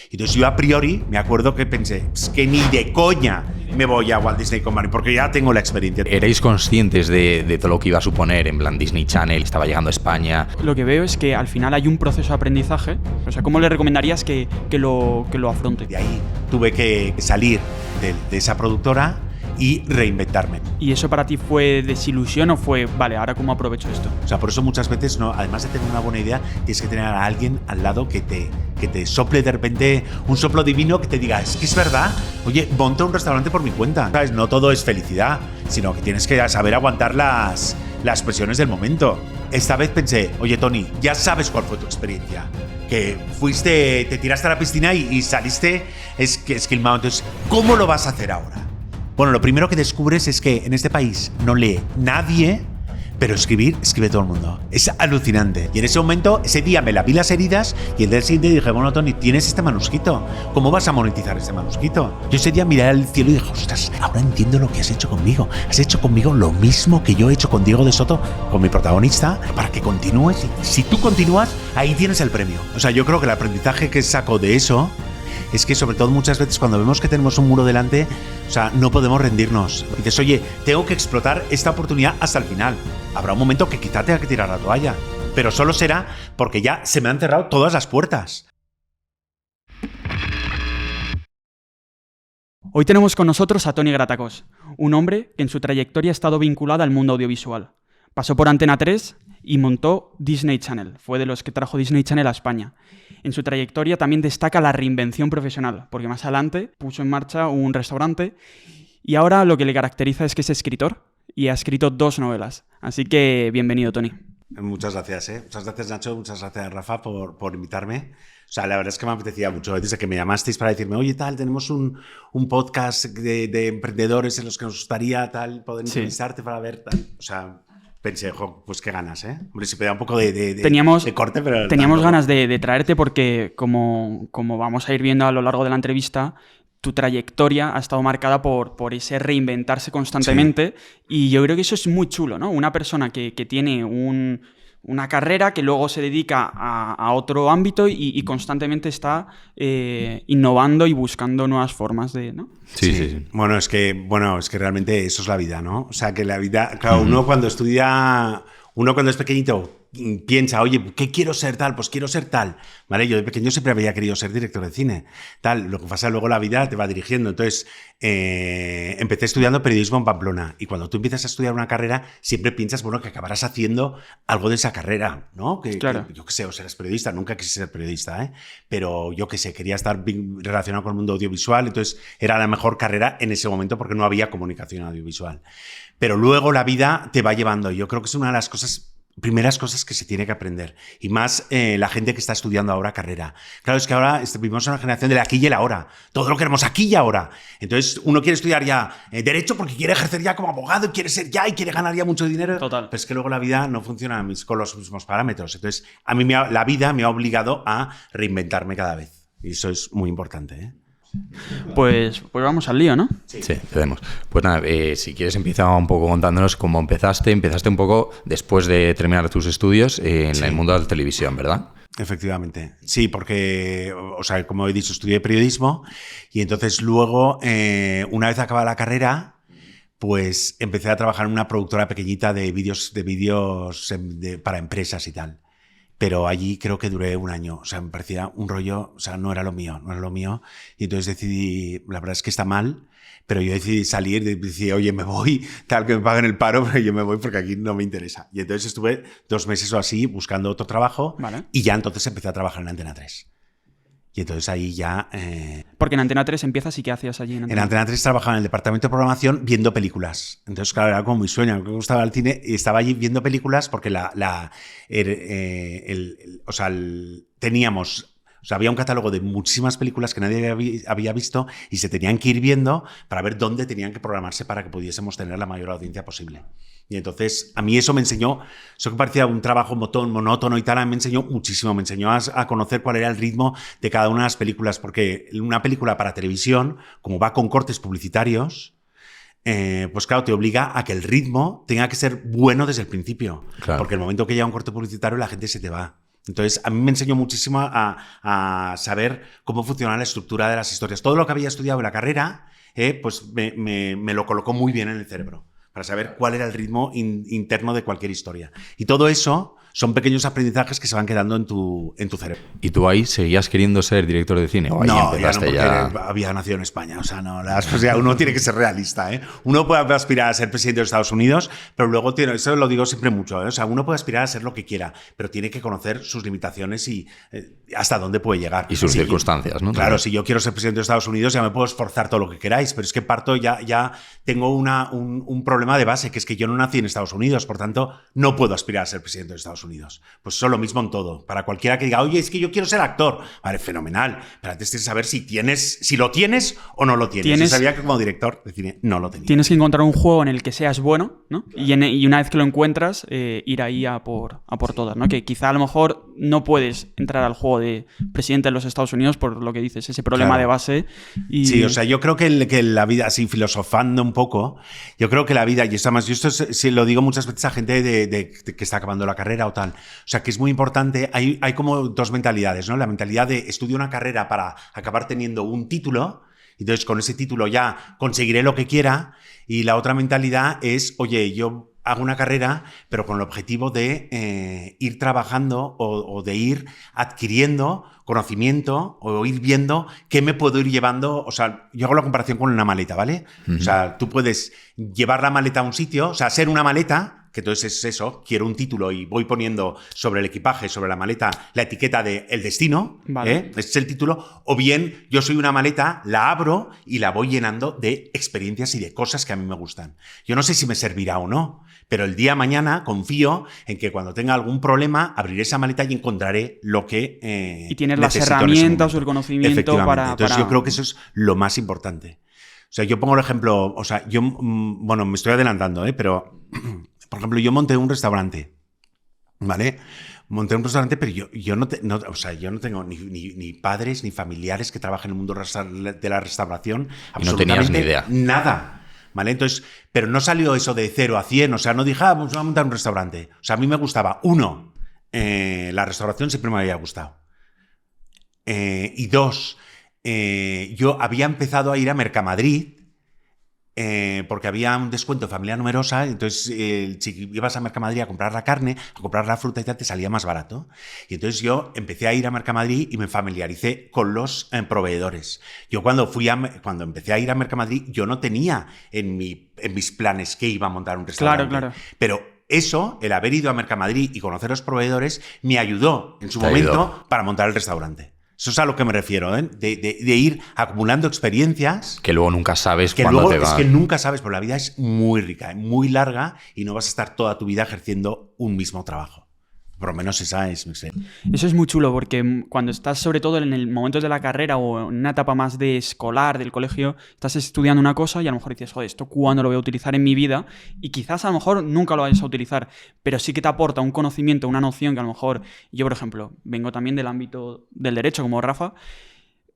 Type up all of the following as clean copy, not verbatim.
Entonces yo a priori me acuerdo que pensé, es que ni de coña me voy a Walt Disney Company porque ya tengo la experiencia. ¿Erais conscientes de todo lo que iba a suponer? En plan, Disney Channel estaba llegando a España. Lo que veo es que al final hay un proceso de aprendizaje. O sea, ¿cómo le recomendarías que lo afronte? De ahí tuve que salir de esa productora y reinventarme. ¿Y eso para ti fue desilusión o fue, vale, ahora cómo aprovecho esto? O sea, por eso muchas veces, no, además de tener una buena idea, tienes que tener a alguien al lado que te sople de repente un soplo divino que te diga, es que es verdad, oye, monta un restaurante por mi cuenta. ¿Sabes? No todo es felicidad, sino que tienes que saber aguantar las presiones del momento. Esta vez pensé, oye, Tony, ya sabes cuál fue tu experiencia. Que te tiraste a la piscina y saliste esquilmado. Entonces, ¿cómo lo vas a hacer ahora? Bueno, lo primero que descubres es que en este país no lee nadie, pero escribe todo el mundo. Es alucinante. Y en ese momento, ese día me lavé las heridas y el día siguiente dije, bueno, Tony, tienes este manuscrito. ¿Cómo vas a monetizar este manuscrito? Yo ese día miré al cielo y dije, ostras, ahora entiendo lo que has hecho conmigo. Has hecho conmigo lo mismo que yo he hecho con Diego de Soto, con mi protagonista, para que continúes. Si tú continúas, ahí tienes el premio. O sea, yo creo que el aprendizaje que saco de eso es que sobre todo muchas veces cuando vemos que tenemos un muro delante, o sea, no podemos rendirnos. Y dices, oye, tengo que explotar esta oportunidad hasta el final. Habrá un momento que quizá tenga que tirar la toalla, pero solo será porque ya se me han cerrado todas las puertas. Hoy tenemos con nosotros a Tony Gratacós, un hombre que en su trayectoria ha estado vinculado al mundo audiovisual. Pasó por Antena 3 y montó Disney Channel. Fue de los que trajo Disney Channel a España. En su trayectoria también destaca la reinvención profesional, porque más adelante puso en marcha un restaurante y ahora lo que le caracteriza es que es escritor y ha escrito 2 novelas. Así que bienvenido, Tony. Muchas gracias, ¿eh? Muchas gracias, Nacho. Muchas gracias, Rafa, por invitarme. O sea, la verdad es que me apetecía mucho. Desde que me llamasteis para decirme, oye, tal, tenemos un podcast de emprendedores en los que nos gustaría tal poder entrevistarte para ver tal. O sea, pensé, pues qué ganas, ¿eh? Hombre, si pedía un poco de corte, pero... Teníamos ganas de traerte porque, como vamos a ir viendo a lo largo de la entrevista, tu trayectoria ha estado marcada por ese reinventarse constantemente. Sí. Y yo creo que eso es muy chulo, ¿no? Una persona que tiene una carrera que luego se dedica a otro ámbito y constantemente está innovando y buscando nuevas formas de... ¿no? Sí. Bueno, es que realmente eso es la vida, ¿no? O sea, que la vida... Claro, uno cuando es pequeñito piensa, oye, ¿qué quiero ser tal? Pues quiero ser tal. ¿Vale? Yo de pequeño siempre había querido ser director de cine. Tal, lo que pasa luego la vida te va dirigiendo. Entonces, empecé estudiando periodismo en Pamplona. Y cuando tú empiezas a estudiar una carrera, siempre piensas, bueno, que acabarás haciendo algo de esa carrera, ¿no? Claro. Yo qué sé, o serás periodista. Nunca quise ser periodista, ¿eh? Pero yo qué sé, quería estar relacionado con el mundo audiovisual. Entonces, era la mejor carrera en ese momento porque no había comunicación audiovisual. Pero luego la vida te va llevando. Yo creo que es una de las primeras cosas que se tiene que aprender. Y más la gente que está estudiando ahora carrera. Claro, es que ahora vivimos en una generación del aquí y el ahora. Todo lo queremos aquí y ahora. Entonces, uno quiere estudiar ya Derecho porque quiere ejercer ya como abogado y quiere ser ya y quiere ganar ya mucho dinero. Total. Pero es que luego la vida no funciona con los mismos parámetros. Entonces, a mí la vida me ha obligado a reinventarme cada vez. Y eso es muy importante, ¿eh? Pues vamos al lío, ¿no? Sí, podemos. Pues nada, si quieres empieza un poco contándonos cómo empezaste. Empezaste un poco después de terminar tus estudios en el mundo de la televisión, ¿verdad? Efectivamente. Sí, porque, o sea, como he dicho, estudié periodismo y entonces luego, una vez acabada la carrera, pues empecé a trabajar en una productora pequeñita de vídeos para empresas y tal. Pero allí creo que duré un año. O sea, me parecía un rollo, o sea, no era lo mío. Y entonces decidí, la verdad es que está mal, pero yo decidí salir, decidí, oye, me voy, tal, que me paguen el paro, pero yo me voy porque aquí no me interesa. Y entonces estuve 2 meses o así buscando otro trabajo. Vale. Y ya entonces empecé a trabajar en Antena 3. Y entonces ahí ya... Porque en Antena 3 empiezas y ¿qué hacías allí? En Antena 3 trabajaba en el departamento de programación viendo películas. Entonces, claro, era como mi sueño. Me gustaba el cine y estaba allí viendo películas porque teníamos... O sea, había un catálogo de muchísimas películas que nadie había visto y se tenían que ir viendo para ver dónde tenían que programarse para que pudiésemos tener la mayor audiencia posible. Y entonces, a mí eso me enseñó, eso que parecía un trabajo monótono y tal, me enseñó muchísimo, me enseñó a conocer cuál era el ritmo de cada una de las películas, porque una película para televisión, como va con cortes publicitarios, pues claro, te obliga a que el ritmo tenga que ser bueno desde el principio. Claro. Porque el momento que llega un corte publicitario la gente se te va. Entonces, a mí me enseñó muchísimo a saber cómo funciona la estructura de las historias. Todo lo que había estudiado en la carrera, pues me lo colocó muy bien en el cerebro, para saber cuál era el ritmo interno de cualquier historia. Y todo eso son pequeños aprendizajes que se van quedando en tu cerebro. ¿Y tú ahí seguías queriendo ser director de cine? ¿O ahí No, empezaste ya no, había nacido en España. O sea, no, uno tiene que ser realista, ¿eh? Uno puede aspirar a ser presidente de Estados Unidos, pero luego eso lo digo siempre mucho, ¿eh? O sea, uno puede aspirar a ser lo que quiera, pero tiene que conocer sus limitaciones y hasta dónde puede llegar. Y sus circunstancias, ¿no? Claro, si yo quiero ser presidente de Estados Unidos, ya me puedo esforzar todo lo que queráis, pero es que ya tengo un problema de base, que es que yo no nací en Estados Unidos, por tanto, no puedo aspirar a ser presidente de Estados Unidos. Pues eso es lo mismo en todo. Para cualquiera que diga, oye, es que yo quiero ser actor. Vale, fenomenal. Pero antes tienes que saber si lo tienes o no lo tienes. Yo sabía que como director de cine no lo tenía. Tienes que encontrar un juego en el que seas bueno, ¿no? Claro. Y una vez que lo encuentras, ir ahí a por todas, ¿no? Que quizá a lo mejor no puedes entrar al juego de presidente de los Estados Unidos por lo que dices, ese problema de base. Sí, o sea, yo creo que la vida, así filosofando un poco, yo creo que la vida, y esto sí lo digo muchas veces a gente de que está acabando la carrera o tal, o sea, que es muy importante, hay como dos mentalidades, ¿no? La mentalidad de estudio una carrera para acabar teniendo un título, entonces con ese título ya conseguiré lo que quiera, y la otra mentalidad es, oye, yo hago una carrera, pero con el objetivo de ir trabajando o de ir adquiriendo conocimiento o ir viendo qué me puedo ir llevando. O sea, yo hago la comparación con una maleta, ¿vale? O sea, tú puedes llevar la maleta a un sitio, o sea, ser una maleta, que entonces es eso, quiero un título y voy poniendo sobre el equipaje, sobre la maleta, la etiqueta de el destino, vale. Ese es el título, o bien yo soy una maleta, la abro y la voy llenando de experiencias y de cosas que a mí me gustan. Yo no sé si me servirá o no, pero el día de mañana confío en que cuando tenga algún problema abriré esa maleta y encontraré lo que y tienes las herramientas o el conocimiento para... Entonces yo creo que eso es lo más importante. O sea, yo pongo el ejemplo, o sea, yo, bueno, me estoy adelantando, pero, por ejemplo, yo monté un restaurante, ¿vale? Monté un restaurante, pero yo no tengo ni padres ni familiares que trabajen en el mundo de la restauración. Y no tenías ni idea. Nada. ¿Vale? Entonces, pero no salió eso de 0 a 100, o sea, no dije, pues voy a montar un restaurante. O sea, a mí me gustaba, uno, la restauración siempre me había gustado. Y dos, yo había empezado a ir a Mercamadrid porque había un descuento de familia numerosa, entonces si ibas a Mercamadrid a comprar la carne, a comprar la fruta y tal, te salía más barato. Y entonces yo empecé a ir a Mercamadrid y me familiaricé con los proveedores. Yo cuando empecé a ir a Mercamadrid, yo no tenía en mis planes que iba a montar un restaurante. Claro. Pero eso, el haber ido a Mercamadrid y conocer a los proveedores, me ayudó en su momento para montar el restaurante. Eso es a lo que me refiero, ¿eh? De ir acumulando experiencias. Que luego nunca sabes cuándo te va. Es que nunca sabes, porque la vida es muy rica, muy larga y no vas a estar toda tu vida ejerciendo un mismo trabajo. Por lo menos esa es mi experiencia. Eso es muy chulo porque cuando estás sobre todo en el momento de la carrera o en una etapa más de escolar, del colegio, estás estudiando una cosa y a lo mejor dices, joder, ¿esto cuándo lo voy a utilizar en mi vida? Y quizás a lo mejor nunca lo vayas a utilizar, pero sí que te aporta un conocimiento, una noción que a lo mejor... Yo, por ejemplo, vengo también del ámbito del derecho como Rafa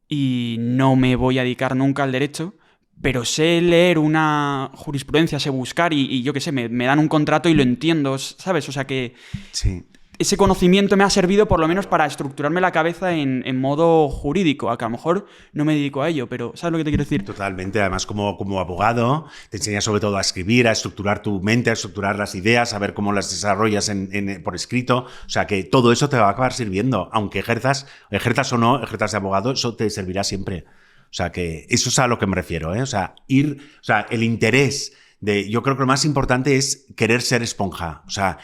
y no me voy a dedicar nunca al derecho, pero sé leer una jurisprudencia, sé buscar y yo qué sé, me dan un contrato y lo entiendo, ¿sabes? O sea que... Sí. Ese conocimiento me ha servido por lo menos para estructurarme la cabeza en modo jurídico, a que a lo mejor no me dedico a ello, pero ¿sabes lo que te quiero decir? Totalmente, además como abogado te enseña sobre todo a escribir, a estructurar tu mente, a estructurar las ideas, a ver cómo las desarrollas por escrito, o sea que todo eso te va a acabar sirviendo, aunque ejerzas o no, ejerzas de abogado, eso te servirá siempre. O sea que eso es a lo que me refiero, ¿eh? O sea, el interés... Yo creo que lo más importante es querer ser esponja. O sea,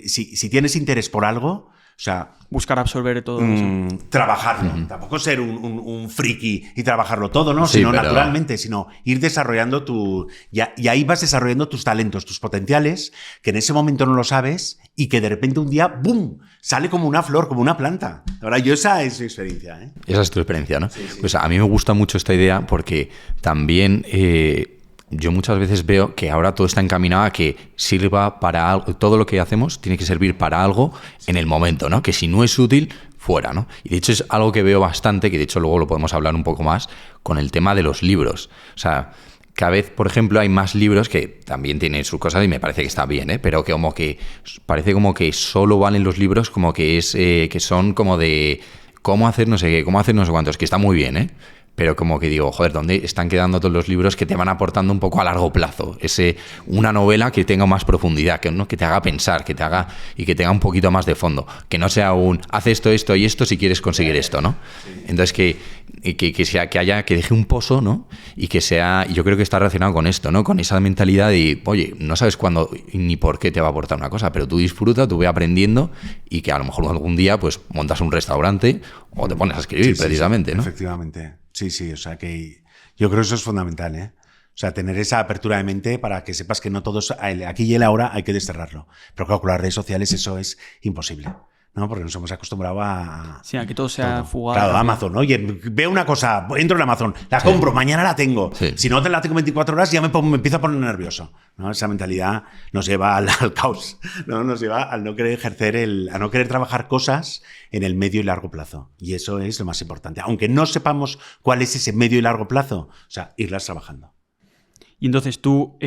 si tienes interés por algo, o sea... Buscar absorber todo eso. Trabajarlo. Tampoco ser un friki y trabajarlo todo, ¿no? Sí, sino naturalmente, sino ir desarrollando y ahí vas desarrollando tus talentos, tus potenciales, que en ese momento no lo sabes y que de repente un día, ¡boom!, sale como una flor, como una planta. Ahora, esa es mi experiencia, ¿eh? Esa es tu experiencia, ¿no? Sí. Pues a mí me gusta mucho esta idea porque también... yo muchas veces veo que ahora todo está encaminado a que sirva para algo, todo lo que hacemos tiene que servir para algo en el momento, ¿no? Que si no es útil, fuera, ¿no? Y de hecho es algo que veo bastante, que de hecho luego lo podemos hablar un poco más, con el tema de los libros. O sea, cada vez, por ejemplo, hay más libros que también tienen sus cosas y me parece que está bien, ¿eh? Pero que como que parece como que solo valen los libros como que es que son como de cómo hacer no sé qué, cómo hacer no sé cuántos, que está muy bien, ¿eh? Pero como que digo, joder, ¿dónde están quedando todos los libros que te van aportando un poco a largo plazo? Una novela que tenga más profundidad, que te haga pensar, que te haga y que tenga un poquito más de fondo. Que no sea haz esto, esto y esto si quieres conseguir esto, ¿no? Entonces que deje un pozo, ¿no? Y que sea, yo creo que está relacionado con esto, ¿no? Con esa mentalidad de, oye, no sabes cuándo ni por qué te va a aportar una cosa, pero tú disfruta, tú ve aprendiendo y que a lo mejor algún día pues montas un restaurante o te pones a escribir precisamente, ¿no? Efectivamente. Sí, o sea que yo creo que eso es fundamental, ¿eh? O sea, tener esa apertura de mente para que sepas que no todos, aquí y el ahora hay que desterrarlo. Pero claro, con las redes sociales eso es imposible, ¿no? Porque nos hemos acostumbrado a... Sí, a que todo sea fugaz. Claro, Amazon. Oye, veo una cosa, entro en Amazon, la compro, mañana la tengo. Sí. Si no te la tengo 24 horas, ya me empiezo a poner nervioso, ¿no? Esa mentalidad nos lleva al caos, ¿no? Nos lleva al no querer a no querer trabajar cosas en el medio y largo plazo. Y eso es lo más importante. Aunque no sepamos cuál es ese medio y largo plazo, o sea, irlas trabajando. Y entonces tú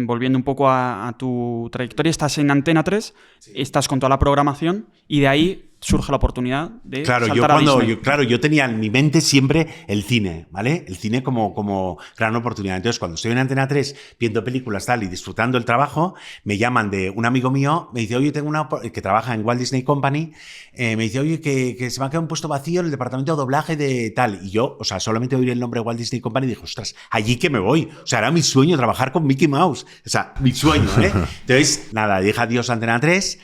volviendo un poco a tu trayectoria, estás en Antena 3, estás con toda la programación y de ahí surge la oportunidad de saltar a Disney. Yo tenía en mi mente siempre el cine, ¿vale? El cine como gran oportunidad. Entonces, cuando estoy en Antena 3 viendo películas tal y disfrutando el trabajo, me llaman de un amigo mío, me dice, oye, que trabaja en Walt Disney Company, me dice, oye, que se me ha quedado un puesto vacío en el departamento de doblaje de tal. Y yo, o sea, solamente oír el nombre de Walt Disney Company y dije, ostras, allí que me voy. O sea, era mi sueño trabajar con Mickey Mouse. O sea, mi sueño, ¿eh? Entonces, nada, dije adiós a Antena 3,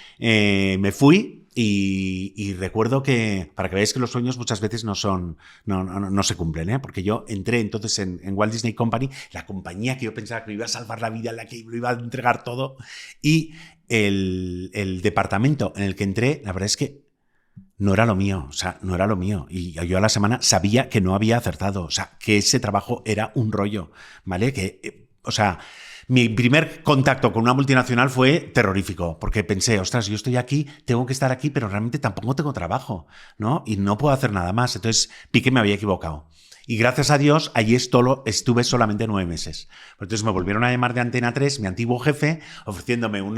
me fui. Y recuerdo que, para que veáis que los sueños muchas veces no se cumplen, ¿eh? Porque yo entré entonces en Walt Disney Company, la compañía que yo pensaba que me iba a salvar la vida, en la que me iba a entregar todo, y el departamento en el que entré, la verdad es que no era lo mío, o sea, no era lo mío. Y yo a la semana sabía que no había acertado, o sea, que ese trabajo era un rollo, ¿vale? Mi primer contacto con una multinacional fue terrorífico, porque pensé, ostras, yo estoy aquí, tengo que estar aquí, pero realmente tampoco tengo trabajo, ¿no? Y no puedo hacer nada más. Entonces vi que me había equivocado. Y gracias a Dios, allí estuve solamente 9 meses. Entonces me volvieron a llamar de Antena 3, mi antiguo jefe, ofreciéndome un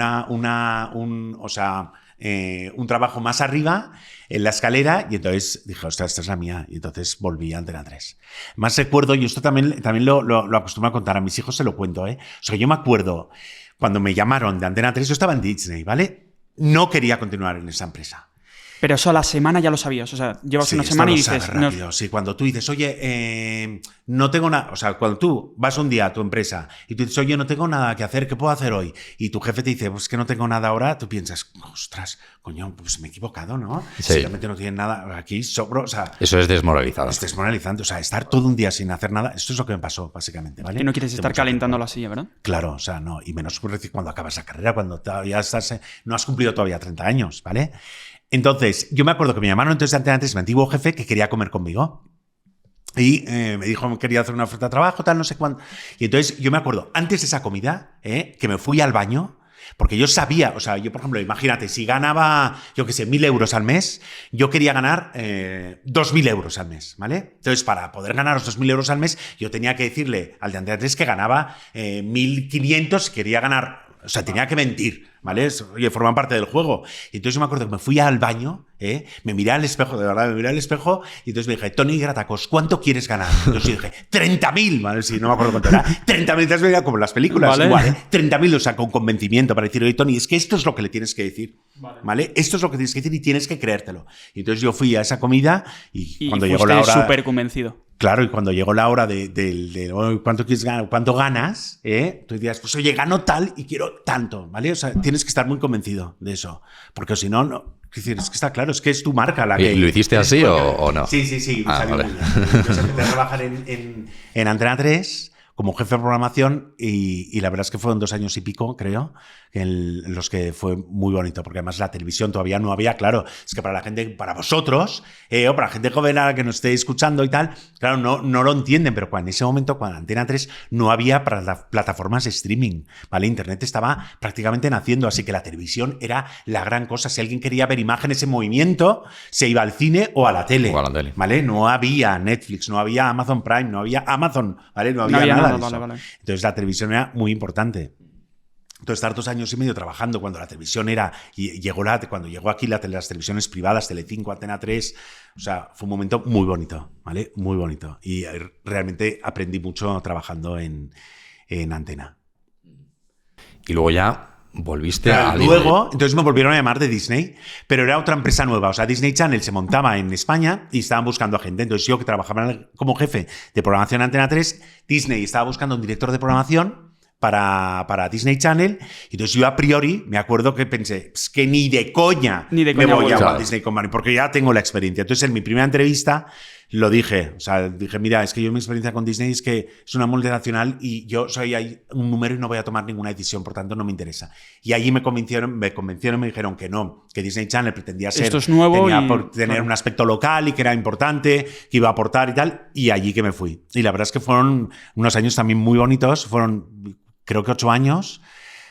trabajo más arriba en la escalera, y entonces dije, ostras, esta es la mía, y entonces volví a Antena 3. Más recuerdo, y esto también lo acostumbro a contar, a mis hijos se lo cuento, ¿eh? O sea, yo me acuerdo cuando me llamaron de Antena 3, yo estaba en Disney, ¿vale? No quería continuar en esa empresa. Pero eso a la semana ya lo sabías, o sea, llevas una semana y dices... Sí, cuando tú dices, oye, no tengo nada... O sea, cuando tú vas un día a tu empresa y tú dices, oye, no tengo nada que hacer, ¿qué puedo hacer hoy? Y tu jefe te dice, pues que no tengo nada ahora, tú piensas, ostras, coño, pues me he equivocado, ¿no? Sí. Si realmente no tienen nada, aquí sobro, o sea... Eso es desmoralizado. Es desmoralizante, o sea, estar todo un día sin hacer nada, esto es lo que me pasó, básicamente, ¿vale? Que no quieres estar calentando la silla, ¿verdad? Claro, o sea, no, y menos cuando acabas la carrera, cuando todavía no has cumplido todavía 30 años, ¿vale? Entonces, yo me acuerdo que me llamaron entonces de Antena 3, mi antiguo jefe, que quería comer conmigo. Y me dijo que quería hacer una oferta de trabajo, tal, no sé cuándo. Y entonces yo me acuerdo, antes de esa comida, que me fui al baño, porque yo sabía, o sea, yo por ejemplo, imagínate, si ganaba, yo qué sé, 1.000 euros al mes, yo quería ganar 2.000 euros al mes, ¿vale? Entonces, para poder ganar los 2.000 euros al mes, yo tenía que decirle al de Antena 3 que ganaba 1.500, quería ganar, o sea, tenía que mentir, ¿vale? Oye, forman parte del juego. Y entonces yo me acuerdo que me fui al baño, me miré al espejo, de verdad, me miré al espejo, y entonces me dije, Tony Gratacos, ¿cuánto quieres ganar? Entonces yo dije, 30.000, ¿vale? Sí, no me acuerdo cuánto era. 30.000, entonces veía como en las películas, ¿vale? Igual, ¿eh? 30.000, o sea, con convencimiento para decir, oye, Tony, es que esto es lo que le tienes que decir, ¿vale? Esto es lo que tienes que decir y tienes que creértelo. Y entonces yo fui a esa comida y cuando llegó la hora... súper convencido. Claro, y cuando llegó la hora de cuánto quieres ganar, cuánto ganas, tú decías, pues oye, gano tal y quiero tanto, ¿vale? O sea, tienes que estar muy convencido de eso, porque si no, no. Es decir, es que está claro, es que es tu marca la que... ¿Lo hiciste así o no? Sí, Ah, salió vale. muy bien. Entonces empecé a trabajar en Antena 3 como jefe de programación y la verdad es que fueron 2 años y pico, creo, en los que fue muy bonito, porque además la televisión todavía no había, claro, es que para la gente, para vosotros, o para la gente joven a la que nos esté escuchando y tal, claro, no lo entienden, pero en ese momento, cuando Antena 3 no había plataformas de streaming, ¿vale? Internet estaba prácticamente naciendo, así que la televisión era la gran cosa. Si alguien quería ver imágenes en movimiento, se iba al cine o a la tele, O a la tele. ¿vale? No había Netflix, no había Amazon Prime, no había Amazon, ¿vale? No había nada. de eso. Vale. Entonces la televisión era muy importante. Entonces, estar 2 años y medio trabajando cuando la televisión era, y cuando llegó aquí las televisiones privadas, Telecinco, Antena 3, o sea, fue un momento muy bonito, ¿vale? Muy bonito. Y realmente aprendí mucho trabajando en Antena. Y luego ya volviste a... Luego, entonces me volvieron a llamar de Disney, pero era otra empresa nueva. O sea, Disney Channel se montaba en España y estaban buscando a gente. Entonces yo, que trabajaba como jefe de programación en Antena 3, Disney estaba buscando un director de programación para Disney Channel. Y entonces yo a priori me acuerdo que pensé, es que ni de coña me voy a Walt Disney Company, porque ya tengo la experiencia. Entonces en mi primera entrevista lo dije. O sea, dije, mira, es que yo mi experiencia con Disney es que es una multinacional y yo soy ahí un número y no voy a tomar ninguna decisión, por tanto no me interesa. Y allí me convencieron y me dijeron que no, que Disney Channel pretendía ser... Esto es nuevo tenía y, por tener un aspecto local y que era importante, que iba a aportar y tal. Y allí que me fui. Y la verdad es que fueron unos años también muy bonitos. Fueron... creo que 8 años.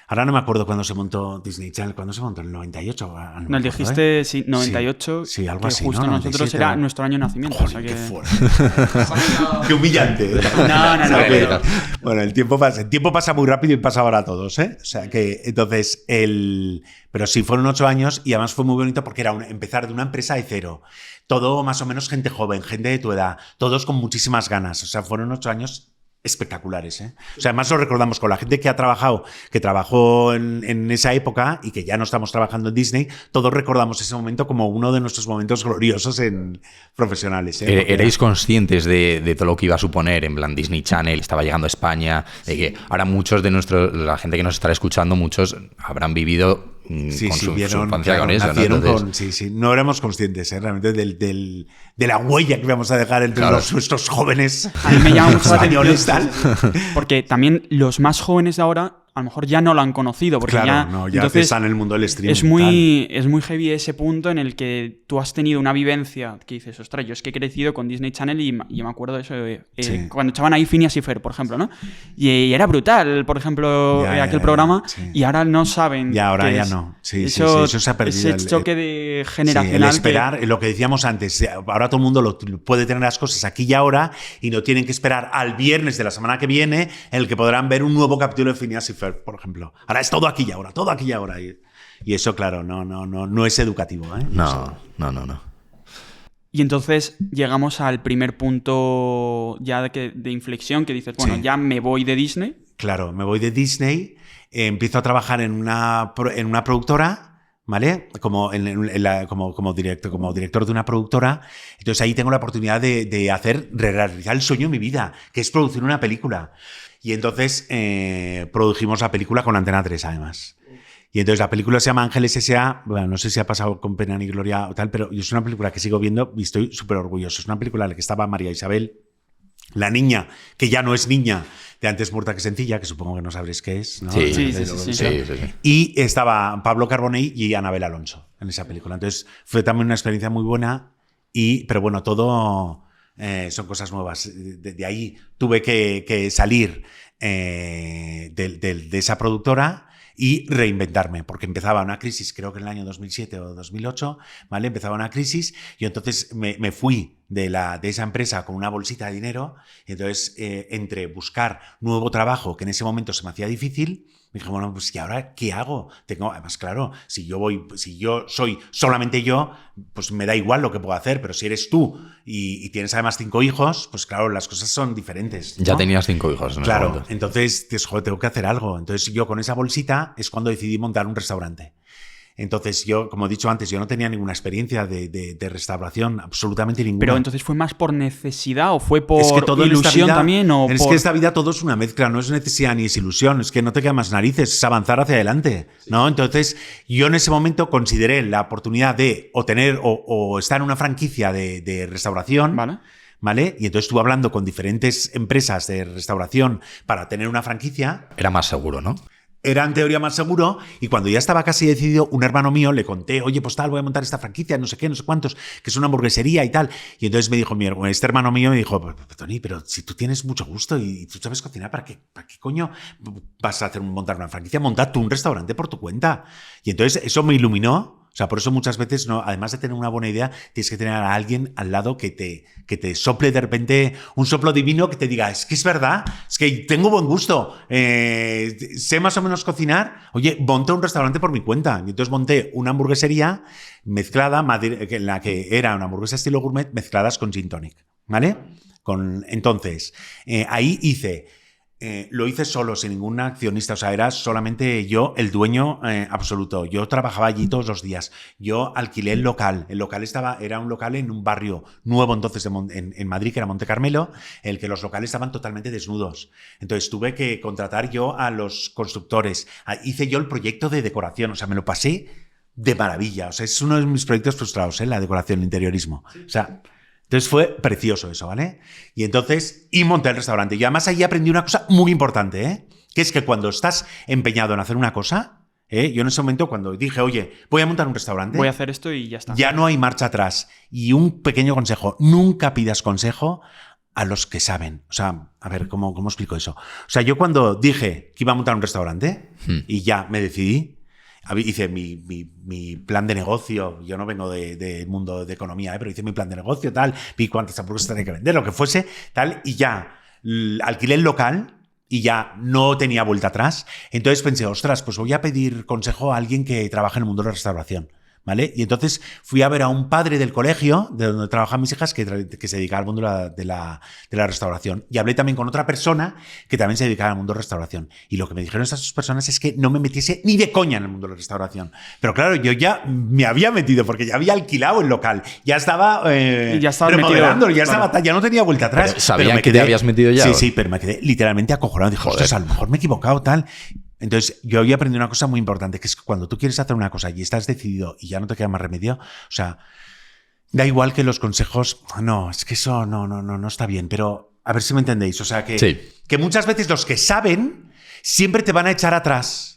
Ahora no me acuerdo cuándo se montó Disney Channel. ¿Cuándo se montó? ¿En el 98? Nos dijiste, sí, 98. Sí, algo que así, justo ¿no? nosotros 97, era nuestro año de nacimiento. Joder, o sea que... qué fuerte. Qué humillante. No. Pero, bueno, el tiempo pasa muy rápido y pasa ahora a todos, ¿eh? O sea que, entonces, pero sí, fueron 8 años y además fue muy bonito porque era empezar de una empresa de cero. Todo más o menos gente joven, gente de tu edad, todos con muchísimas ganas. O sea, fueron 8 años espectaculares, ¿eh? O sea, además lo recordamos con la gente que trabajó en esa época y que ya no estamos trabajando en Disney, todos recordamos ese momento como uno de nuestros momentos gloriosos profesionales, ¿eh? ¿Erais conscientes de todo lo que iba a suponer? En plan, Disney Channel estaba llegando a España, de que ahora muchos de la gente que nos estará escuchando, muchos habrán vivido con su infancia, con eso, ¿no? Entonces, no éramos conscientes, realmente de la huella que íbamos a dejar entre nuestros jóvenes. A mí me llama mucho la atención, tal. Porque también los más jóvenes de ahora a lo mejor ya no lo han conocido, porque ya entonces está en el mundo del streaming. Es muy heavy ese punto en el que tú has tenido una vivencia que dices, ostras, yo es que he crecido con Disney Channel y yo me acuerdo de eso, cuando echaban ahí Phineas y Ferb, por ejemplo, ¿no? Y era brutal, por ejemplo, aquel programa, y ahora no saben. Y ahora qué ya es. no. Eso se ha perdido. Ese choque de generacional. El esperar, lo que decíamos antes, ahora todo el mundo puede tener las cosas aquí y ahora y no tienen que esperar al viernes de la semana que viene en el que podrán ver un nuevo capítulo de Phineas y Ferb, por ejemplo. Ahora es todo aquí y ahora, todo aquí y ahora. Y eso, claro, no es educativo, ¿eh? No. Y entonces llegamos al primer punto ya de inflexión que dices, bueno, ya me voy de Disney. Claro, me voy de Disney, empiezo a trabajar en una productora, ¿vale? Como director de una productora. Entonces ahí tengo la oportunidad de realizar el sueño de mi vida, que es producir una película. Y entonces produjimos la película con Antena 3, además. Y entonces la película se llama Ángeles S.A. Bueno, no sé si ha pasado con pena ni gloria o tal, pero es una película que sigo viendo y estoy súper orgulloso. Es una película en la que estaba María Isabel, la niña, que ya no es niña, de Antes muerta que sencilla, que supongo que no sabréis qué es, ¿no? Sí. Y estaba Pablo Carbonell y Anabel Alonso en esa película. Entonces fue también una experiencia muy buena, pero bueno, todo son cosas nuevas. De ahí tuve que salir de esa productora y reinventarme, porque empezaba una crisis, creo que en el año 2007 o 2008, ¿vale? Empezaba una crisis y entonces me fui de esa empresa con una bolsita de dinero y entonces entre buscar nuevo trabajo, que en ese momento se me hacía difícil, me dije, bueno, pues ¿y ahora qué hago? Además, claro, si yo soy solamente yo, pues me da igual lo que puedo hacer, pero si eres tú y tienes además 5 hijos, pues claro, las cosas son diferentes, ¿no? Ya tenías 5 hijos, ¿no? Claro, entonces, joder, tengo que hacer algo. Entonces yo con esa bolsita es cuando decidí montar un restaurante. Entonces yo, como he dicho antes, yo no tenía ninguna experiencia de restauración, absolutamente ninguna. Pero entonces ¿fue más por necesidad o fue por todo ilusión también? Que esta vida todo es una mezcla, no es necesidad ni es ilusión, es que no te quedan más narices, es avanzar hacia adelante, ¿no? Entonces yo en ese momento consideré la oportunidad de tener o estar en una franquicia de restauración, ¿vale? Y entonces estuve hablando con diferentes empresas de restauración para tener una franquicia. Era más seguro, ¿no? Era en teoría más seguro, y cuando ya estaba casi decidido, un hermano mío le conté, oye, pues tal, voy a montar esta franquicia, no sé qué, no sé cuántos, que es una hamburguesería y tal. Y entonces me dijo, este hermano mío me dijo, Tony, pero si tú tienes mucho gusto y tú sabes cocinar, ¿para qué coño vas a montar una franquicia? Monta tú un restaurante por tu cuenta. Y entonces eso me iluminó. O sea, por eso muchas veces, no, además de tener una buena idea, tienes que tener a alguien al lado que te sople de repente un soplo divino que te diga, es que es verdad, es que tengo buen gusto, sé más o menos cocinar. Oye, monté un restaurante por mi cuenta. Y entonces monté una hamburguesería mezclada, en la que era una hamburguesa estilo gourmet mezcladas con gin tonic, ¿vale? Entonces, ahí lo hice solo, sin ningún accionista, o sea, era solamente yo el dueño absoluto. Yo trabajaba allí todos los días. Yo alquilé el local. El local era un local en un barrio nuevo entonces en Madrid, que era Monte Carmelo, en el que los locales estaban totalmente desnudos. Entonces tuve que contratar yo a los constructores. Hice yo el proyecto de decoración, o sea, me lo pasé de maravilla. O sea, es uno de mis proyectos frustrados, la decoración, el interiorismo. O sea... Entonces fue precioso eso, ¿vale? Y monté el restaurante. Y además ahí aprendí una cosa muy importante, que es que cuando estás empeñado en hacer una cosa, yo en ese momento cuando dije, oye, voy a montar un restaurante. Voy a hacer esto y ya está. Ya no hay marcha atrás. Y un pequeño consejo, nunca pidas consejo a los que saben. O sea, a ver, ¿cómo explico eso? O sea, yo cuando dije que iba a montar un restaurante y ya me decidí, hice mi plan de negocio. Yo no vengo del mundo de economía, pero hice mi plan de negocio, tal, vi cuántas hamburguesas tenía que vender, lo que fuese, tal, y ya alquilé el local y ya no tenía vuelta atrás. Entonces pensé, ostras, pues voy a pedir consejo a alguien que trabaje en el mundo de la restauración, ¿vale? Y entonces fui a ver a un padre del colegio, de donde trabajan mis hijas, que se dedicaba al mundo de la restauración. Y hablé también con otra persona que también se dedicaba al mundo de la restauración. Y lo que me dijeron esas dos personas es que no me metiese ni de coña en el mundo de la restauración. Pero claro, yo ya me había metido porque ya había alquilado el local. Ya estaba remodelando, ya no tenía vuelta atrás. Pero ¿sabían que te habías metido ya? Sí, pero me quedé literalmente acojonado. Dije, ostras, a lo mejor me he equivocado, tal. Entonces, yo había aprendido una cosa muy importante, que es que cuando tú quieres hacer una cosa y estás decidido y ya no te queda más remedio, o sea, da igual que los consejos, no, es que eso no está bien, pero a ver si me entendéis, o sea, que muchas veces los que saben siempre te van a echar atrás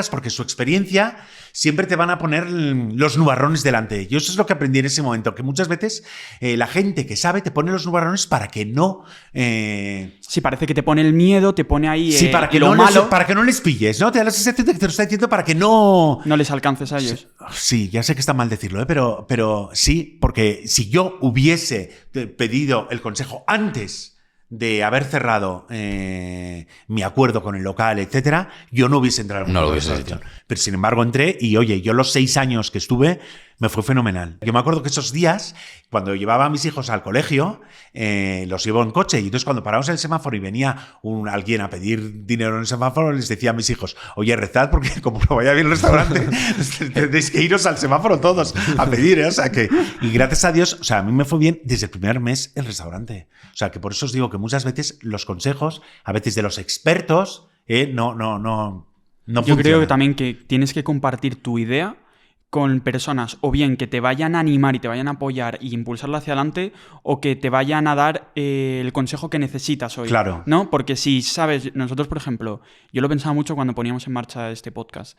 porque su experiencia siempre te van a poner los nubarrones delante. Yo eso es lo que aprendí en ese momento, que muchas veces la gente que sabe te pone los nubarrones para que no... Sí, parece que te pone el miedo, te pone ahí sí, para que lo no malo. Para que no les pilles, ¿no? Te da la sensación de que te lo está diciendo para que no... No les alcances a ellos. Sí, ya sé que está mal decirlo, pero sí, porque si yo hubiese pedido el consejo antes de haber cerrado mi acuerdo con el local, etcétera, yo no hubiese entrado en la restauración. Pero sin embargo entré y, oye, yo los 6 años que estuve me fue fenomenal. Yo me acuerdo que esos días, cuando llevaba a mis hijos al colegio, los llevo en coche, y entonces cuando parábamos en el semáforo y venía alguien a pedir dinero en el semáforo, les decía a mis hijos, oye, rezad porque como no vaya bien el restaurante, tendréis que iros al semáforo todos a pedir, O sea que, y gracias a Dios, o sea, a mí me fue bien desde el primer mes el restaurante. O sea, que por eso os digo que muchas veces los consejos, a veces de los expertos, no Yo funcionan. creo que también que tienes que compartir tu idea con personas o bien que te vayan a animar y te vayan a apoyar y impulsarla hacia adelante, o que te vayan a dar el consejo que necesitas hoy. Claro. ¿No? Porque si sabes, nosotros, por ejemplo, yo lo pensaba mucho cuando poníamos en marcha este podcast.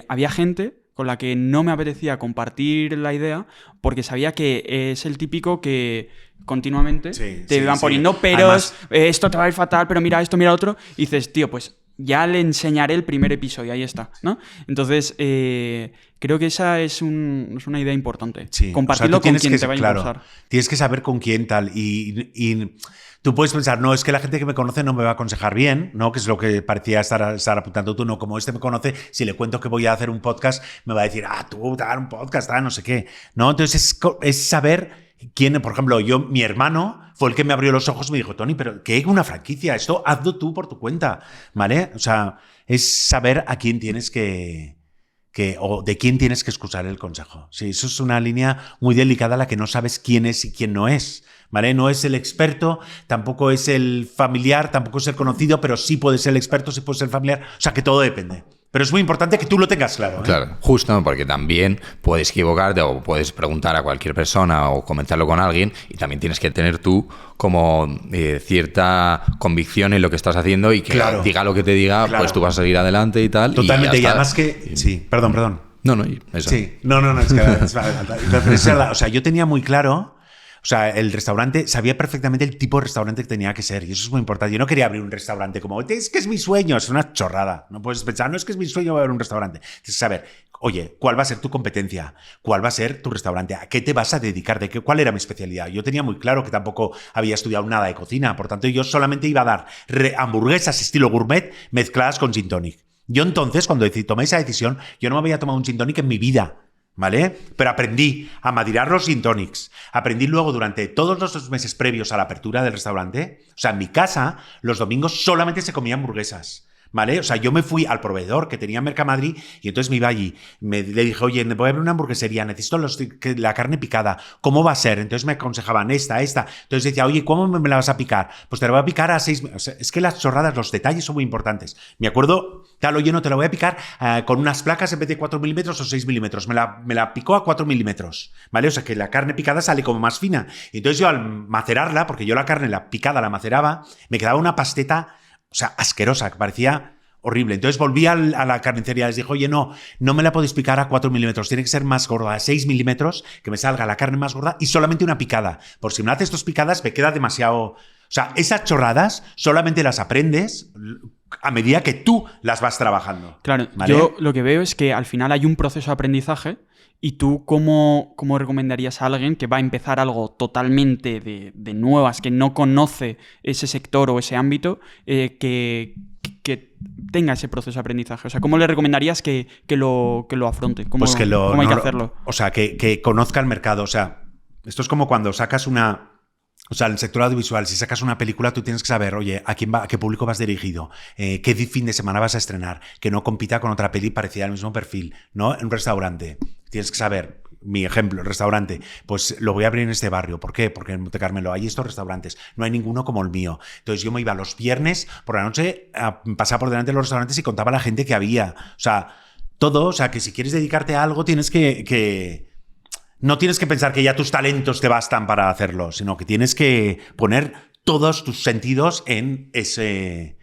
Había gente con la que no me apetecía compartir la idea porque sabía que es el típico que continuamente te van poniendo peros, además, esto te va a ir fatal, pero mira esto, mira otro, y dices, tío, pues ya le enseñaré el primer episodio, ahí está, ¿no? Entonces, creo que esa es una idea importante. Sí. Compartirlo con quien te va a impulsar. Tienes que saber con quién tal. Y tú puedes pensar, no, es que la gente que me conoce no me va a aconsejar bien, ¿no? Que es lo que parecía estar apuntando tú. No, como este me conoce, si le cuento que voy a hacer un podcast, me va a decir, tú, dar un podcast, no sé qué. ¿No? Entonces, es saber quién, por ejemplo, mi hermano fue el que me abrió los ojos y me dijo, Tony, pero ¿qué es una franquicia? Esto hazlo tú por tu cuenta, ¿vale? O sea, es saber a quién tienes o de quién tienes que escuchar el consejo. Sí, eso es una línea muy delicada, la que no sabes quién es y quién no es, ¿vale? No es el experto, tampoco es el familiar, tampoco es el conocido, pero sí puede ser el experto, sí puede ser el familiar. O sea, que todo depende. Pero es muy importante que tú lo tengas claro. Claro, justo, porque también puedes equivocarte o puedes preguntar a cualquier persona o comentarlo con alguien, y también tienes que tener tú como cierta convicción en lo que estás haciendo, y que diga lo que te diga, pues tú vas a seguir adelante y tal. Totalmente, y además que... Sí, perdón. No, eso. Sí, no, es que... o sea, yo tenía muy claro... O sea, el restaurante, sabía perfectamente el tipo de restaurante que tenía que ser, y eso es muy importante. Yo no quería abrir un restaurante como, es que es mi sueño, es una chorrada. No puedes pensar, no es que es mi sueño abrir un restaurante. Tienes que saber Oye, ¿cuál va a ser tu competencia? ¿Cuál va a ser tu restaurante? ¿A qué te vas a dedicar? ¿Cuál era mi especialidad? Yo tenía muy claro que tampoco había estudiado nada de cocina, por tanto yo solamente iba a dar hamburguesas estilo gourmet mezcladas con gin tonic. Yo entonces, cuando tomé esa decisión, yo no me había tomado un gin tonic en mi vida, ¿vale? Pero aprendí a madirar los gin tonics. Aprendí luego durante todos los meses previos a la apertura del restaurante. O sea, en mi casa, los domingos solamente se comían hamburguesas. ¿Vale? O sea, yo me fui al proveedor que tenía en Mercamadrid y entonces me iba allí. Le dije, oye, voy a abrir una hamburguesería, necesito la carne picada. ¿Cómo va a ser? Entonces me aconsejaban esta. Entonces decía, oye, ¿cómo me la vas a picar? Pues te la voy a picar a 6... O sea, es que las chorradas, los detalles son muy importantes. Me acuerdo, tal, oye, no, te la voy a picar con unas placas en vez de 4 milímetros o 6 milímetros. Me la picó a 4 milímetros, ¿vale? O sea, que la carne picada sale como más fina. Y entonces yo al macerarla, porque yo la carne la picada la maceraba, me quedaba una pasteta... O sea, asquerosa, que parecía horrible. Entonces volví a la carnicería y les dije, oye, no me la podéis picar a 4 milímetros, tiene que ser más gorda, a 6 milímetros, que me salga la carne más gorda y solamente una picada. Por si me haces 2 picadas, me queda demasiado... O sea, esas chorradas solamente las aprendes a medida que tú las vas trabajando. Claro, ¿vale? yo lo que veo es que al final hay un proceso de aprendizaje. ¿Y tú cómo recomendarías a alguien que va a empezar algo totalmente de nuevas, que no conoce ese sector o ese ámbito, que tenga ese proceso de aprendizaje? O sea, ¿cómo le recomendarías que lo afronte? ¿Cómo hay que hacerlo? O sea, que conozca el mercado. O sea, esto es como cuando sacas una... O sea, en el sector audiovisual, si sacas una película, tú tienes que saber, oye, a qué público vas dirigido, qué fin de semana vas a estrenar, que no compita con otra peli parecida al mismo perfil, ¿no? En un restaurante, tienes que saber, mi ejemplo, el restaurante, pues lo voy a abrir en este barrio. ¿Por qué? Porque en Monte Carmelo hay estos restaurantes, no hay ninguno como el mío. Entonces yo me iba los viernes por la noche a pasar por delante de los restaurantes y contaba a la gente que había. O sea, todo, o sea, que si quieres dedicarte a algo tienes que no tienes que pensar que ya tus talentos te bastan para hacerlo, sino que tienes que poner todos tus sentidos en ese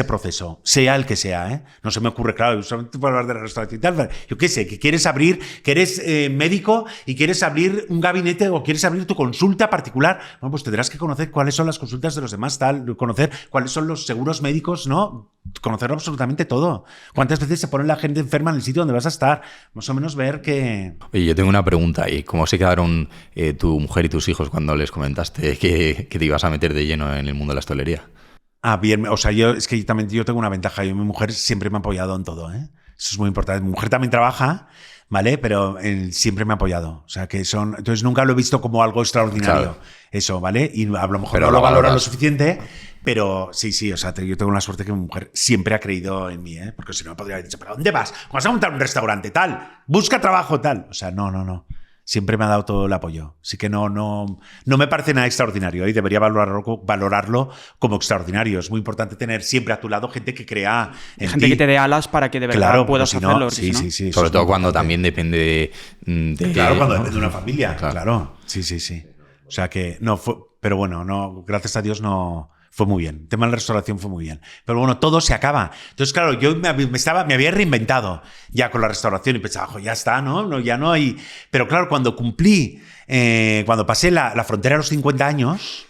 proceso, sea el que sea, ¿eh? No se me ocurre, claro, solamente puedo hablar de restauración y tal, pero yo qué sé, que quieres abrir, que eres médico y quieres abrir un gabinete o quieres abrir tu consulta particular, bueno, pues tendrás que conocer cuáles son las consultas de los demás, tal, conocer cuáles son los seguros médicos, ¿no? Conocerlo absolutamente todo. ¿Cuántas veces se pone la gente enferma en el sitio donde vas a estar? Más o menos ver que... Oye, yo tengo una pregunta. ¿Y cómo se quedaron tu mujer y tus hijos cuando les comentaste que te ibas a meter de lleno en el mundo de la hostelería? Ah, bien. O sea, es que yo tengo una ventaja. Mi mujer siempre me ha apoyado en todo, ¿eh? Eso es muy importante. Mi mujer también trabaja, ¿vale? Pero él siempre me ha apoyado. O sea, que son... Entonces nunca lo he visto como algo extraordinario. Claro. Eso, ¿vale? Y a lo mejor pero no lo valora lo suficiente, pero sí. O sea, yo tengo la suerte que mi mujer siempre ha creído en mí, ¿eh? Porque si no me podría haber dicho, ¿pero dónde vas? ¿Vas a montar un restaurante tal? Busca trabajo tal. O sea, no. Siempre me ha dado todo el apoyo. Así que no me parece nada extraordinario y debería valorarlo como extraordinario. Es muy importante tener siempre a tu lado gente que crea en gente ti. que te dé alas para que de verdad puedas hacerlo. Sí. Sobre todo cuando también depende de... Claro, cuando depende de una familia. Claro. Sí. O sea que no fue... Pero bueno, no, gracias a Dios no... Fue muy bien. El tema de la restauración fue muy bien. Pero bueno, todo se acaba. Entonces, claro, yo me había reinventado ya con la restauración y pensaba, ya está, ¿no? Ya no hay... Pero claro, cuando cuando pasé la frontera a los 50 años,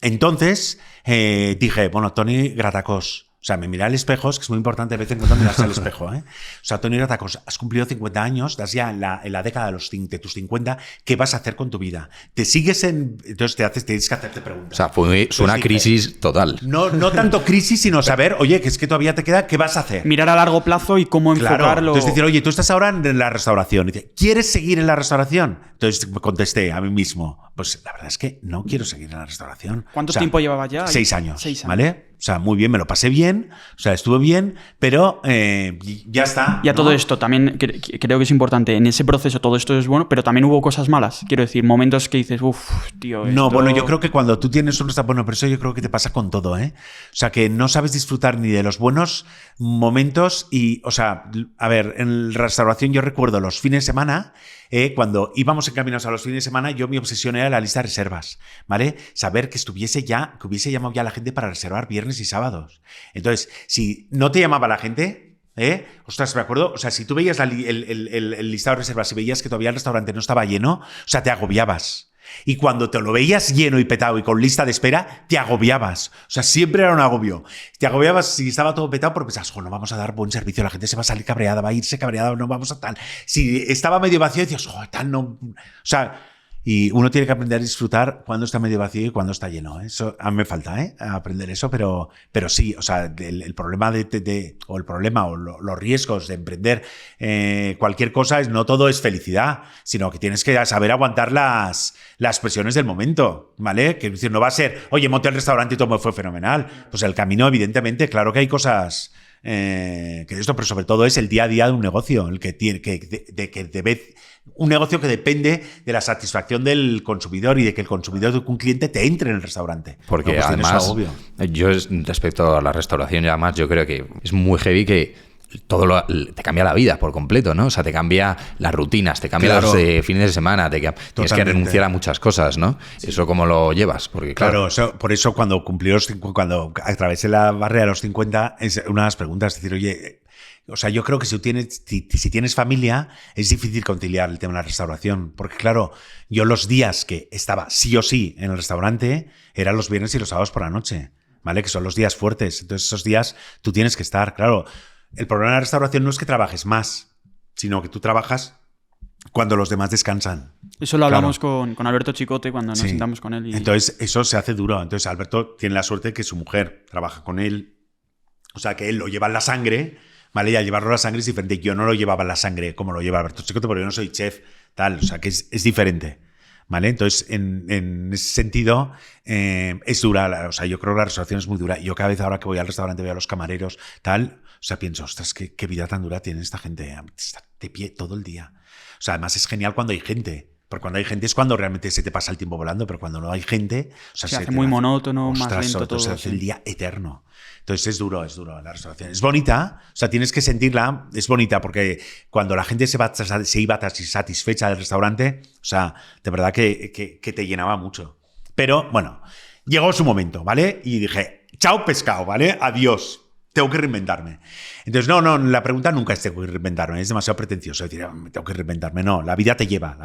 entonces dije, bueno, Toni Gratacós. O sea, me miré al espejo, es que es muy importante de vez en cuando mirarse al espejo, ¿eh? O sea, Toni Gratacós, has cumplido 50 años, estás ya en la década de tus 50, ¿qué vas a hacer con tu vida? ¿Te sigues en...? Entonces tienes que hacerte preguntas. O sea, fue una crisis total. No tanto crisis, sino saber, oye, que es que todavía te queda, ¿qué vas a hacer? Mirar a largo plazo y cómo enfocarlo. Claro. Entonces decir, oye, tú estás ahora en la restauración. Y dice, ¿quieres seguir en la restauración? Entonces me contesté a mí mismo, pues la verdad es que no quiero seguir en la restauración. ¿Cuánto tiempo llevabas ya? 6 años. 6 años, ¿vale? O sea, muy bien, me lo pasé bien, o sea, estuve bien, pero ya está. Y a todo esto también creo que es importante. En ese proceso todo esto es bueno, pero también hubo cosas malas. Quiero decir, momentos que dices, tío, esto... No, bueno, yo creo que cuando tú tienes un restaurante... Bueno, pero eso yo creo que te pasa con todo, ¿eh? O sea, que no sabes disfrutar ni de los buenos momentos y, o sea, a ver, en la restauración yo recuerdo los fines de semana... cuando íbamos encaminados a los fines de semana, mi obsesión era la lista de reservas, ¿vale? Saber que hubiese llamado ya la gente para reservar viernes y sábados. Entonces, si no te llamaba la gente, ostras, me acuerdo, o sea, si tú veías el listado de reservas y veías que todavía el restaurante no estaba lleno, o sea, te agobiabas. Y cuando te lo veías lleno y petado y con lista de espera, te agobiabas. O sea, siempre era un agobio. Te agobiabas si estaba todo petado porque pensabas, no vamos a dar buen servicio, la gente se va a salir cabreada, va a irse cabreada, no vamos a tal. Si estaba medio vacío, decías, tal, no. O sea, y uno tiene que aprender a disfrutar cuando está medio vacío y cuando está lleno. Eso a mí me falta, aprender eso, pero sí, o sea, el problema o los riesgos de emprender cualquier cosa es no todo es felicidad, sino que tienes que saber aguantar las presiones del momento, ¿vale? Que es decir, no va a ser, oye, monté el restaurante y todo me fue fenomenal. Pues el camino, evidentemente, claro que hay cosas que esto, pero sobre todo es el día a día de un negocio, el que tiene un negocio que depende de la satisfacción del consumidor y de que el consumidor de un cliente te entre en el restaurante. Porque pues además, yo respecto a la restauración, y además yo creo que es muy heavy que te cambia la vida por completo, ¿no? O sea, te cambia las rutinas, te cambia los fines de semana, tienes que renunciar a muchas cosas, ¿no? Sí. ¿Eso cómo lo llevas? Porque claro, por eso cuando atravesé la barrera de los 50, es una de las preguntas, es decir, oye, o sea, yo creo que si tienes familia, es difícil conciliar el tema de la restauración. Porque, claro, yo los días que estaba sí o sí en el restaurante eran los viernes y los sábados por la noche, ¿vale? Que son los días fuertes. Entonces, esos días tú tienes que estar. Claro, el problema de la restauración no es que trabajes más, sino que tú trabajas cuando los demás descansan. Eso lo hablamos con Alberto Chicote cuando nos sentamos con él. Entonces, eso se hace duro. Entonces, Alberto tiene la suerte de que su mujer trabaja con él. O sea, que él lo lleva en la sangre. Vale, y al llevarlo a la sangre es diferente. Yo no lo llevaba en la sangre como lo lleva Alberto Chicote, porque yo no soy chef, tal. O sea, que es diferente. ¿Vale? Entonces, en ese sentido, es dura. O sea, yo creo que la restauración es muy dura. Yo cada vez ahora que voy al restaurante veo a los camareros, tal. O sea, pienso, ostras, qué vida tan dura tiene esta gente. Está de pie todo el día. O sea, además es genial cuando hay gente. Porque cuando hay gente es cuando realmente se te pasa el tiempo volando, pero cuando no hay gente... O sea, se hace muy monótono, más lento todo. Se hace el día eterno. Entonces es duro la restauración. Es bonita, o sea, tienes que sentirla, es bonita porque cuando la gente se iba satisfecha del restaurante, o sea, de verdad que te llenaba mucho. Pero, bueno, llegó su momento, ¿vale? Y dije, chao pescado, ¿vale? Adiós. Tengo que reinventarme. Entonces, no, la pregunta nunca es tengo que reinventarme, es demasiado pretencioso decir, tengo que reinventarme. No, la vida te lleva.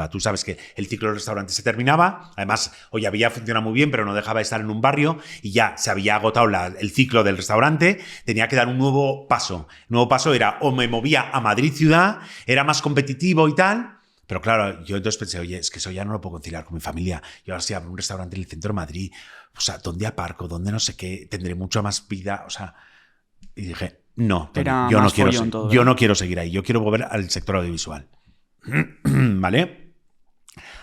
Tú sabes que el ciclo del restaurante se terminaba, además, hoy había funcionado muy bien, pero no dejaba de estar en un barrio y ya se había agotado el ciclo del restaurante, tenía que dar un nuevo paso. El nuevo paso era, o me movía a Madrid ciudad, era más competitivo y tal, pero claro, yo entonces pensé, oye, es que eso ya no lo puedo conciliar con mi familia. Yo ahora sí abro un restaurante en el centro de Madrid, o sea, ¿dónde aparco? ¿Dónde no sé qué? Tendré mucho más vida, o sea... Y dije, no, yo no quiero seguir ahí, yo quiero volver al sector audiovisual. ¿Vale?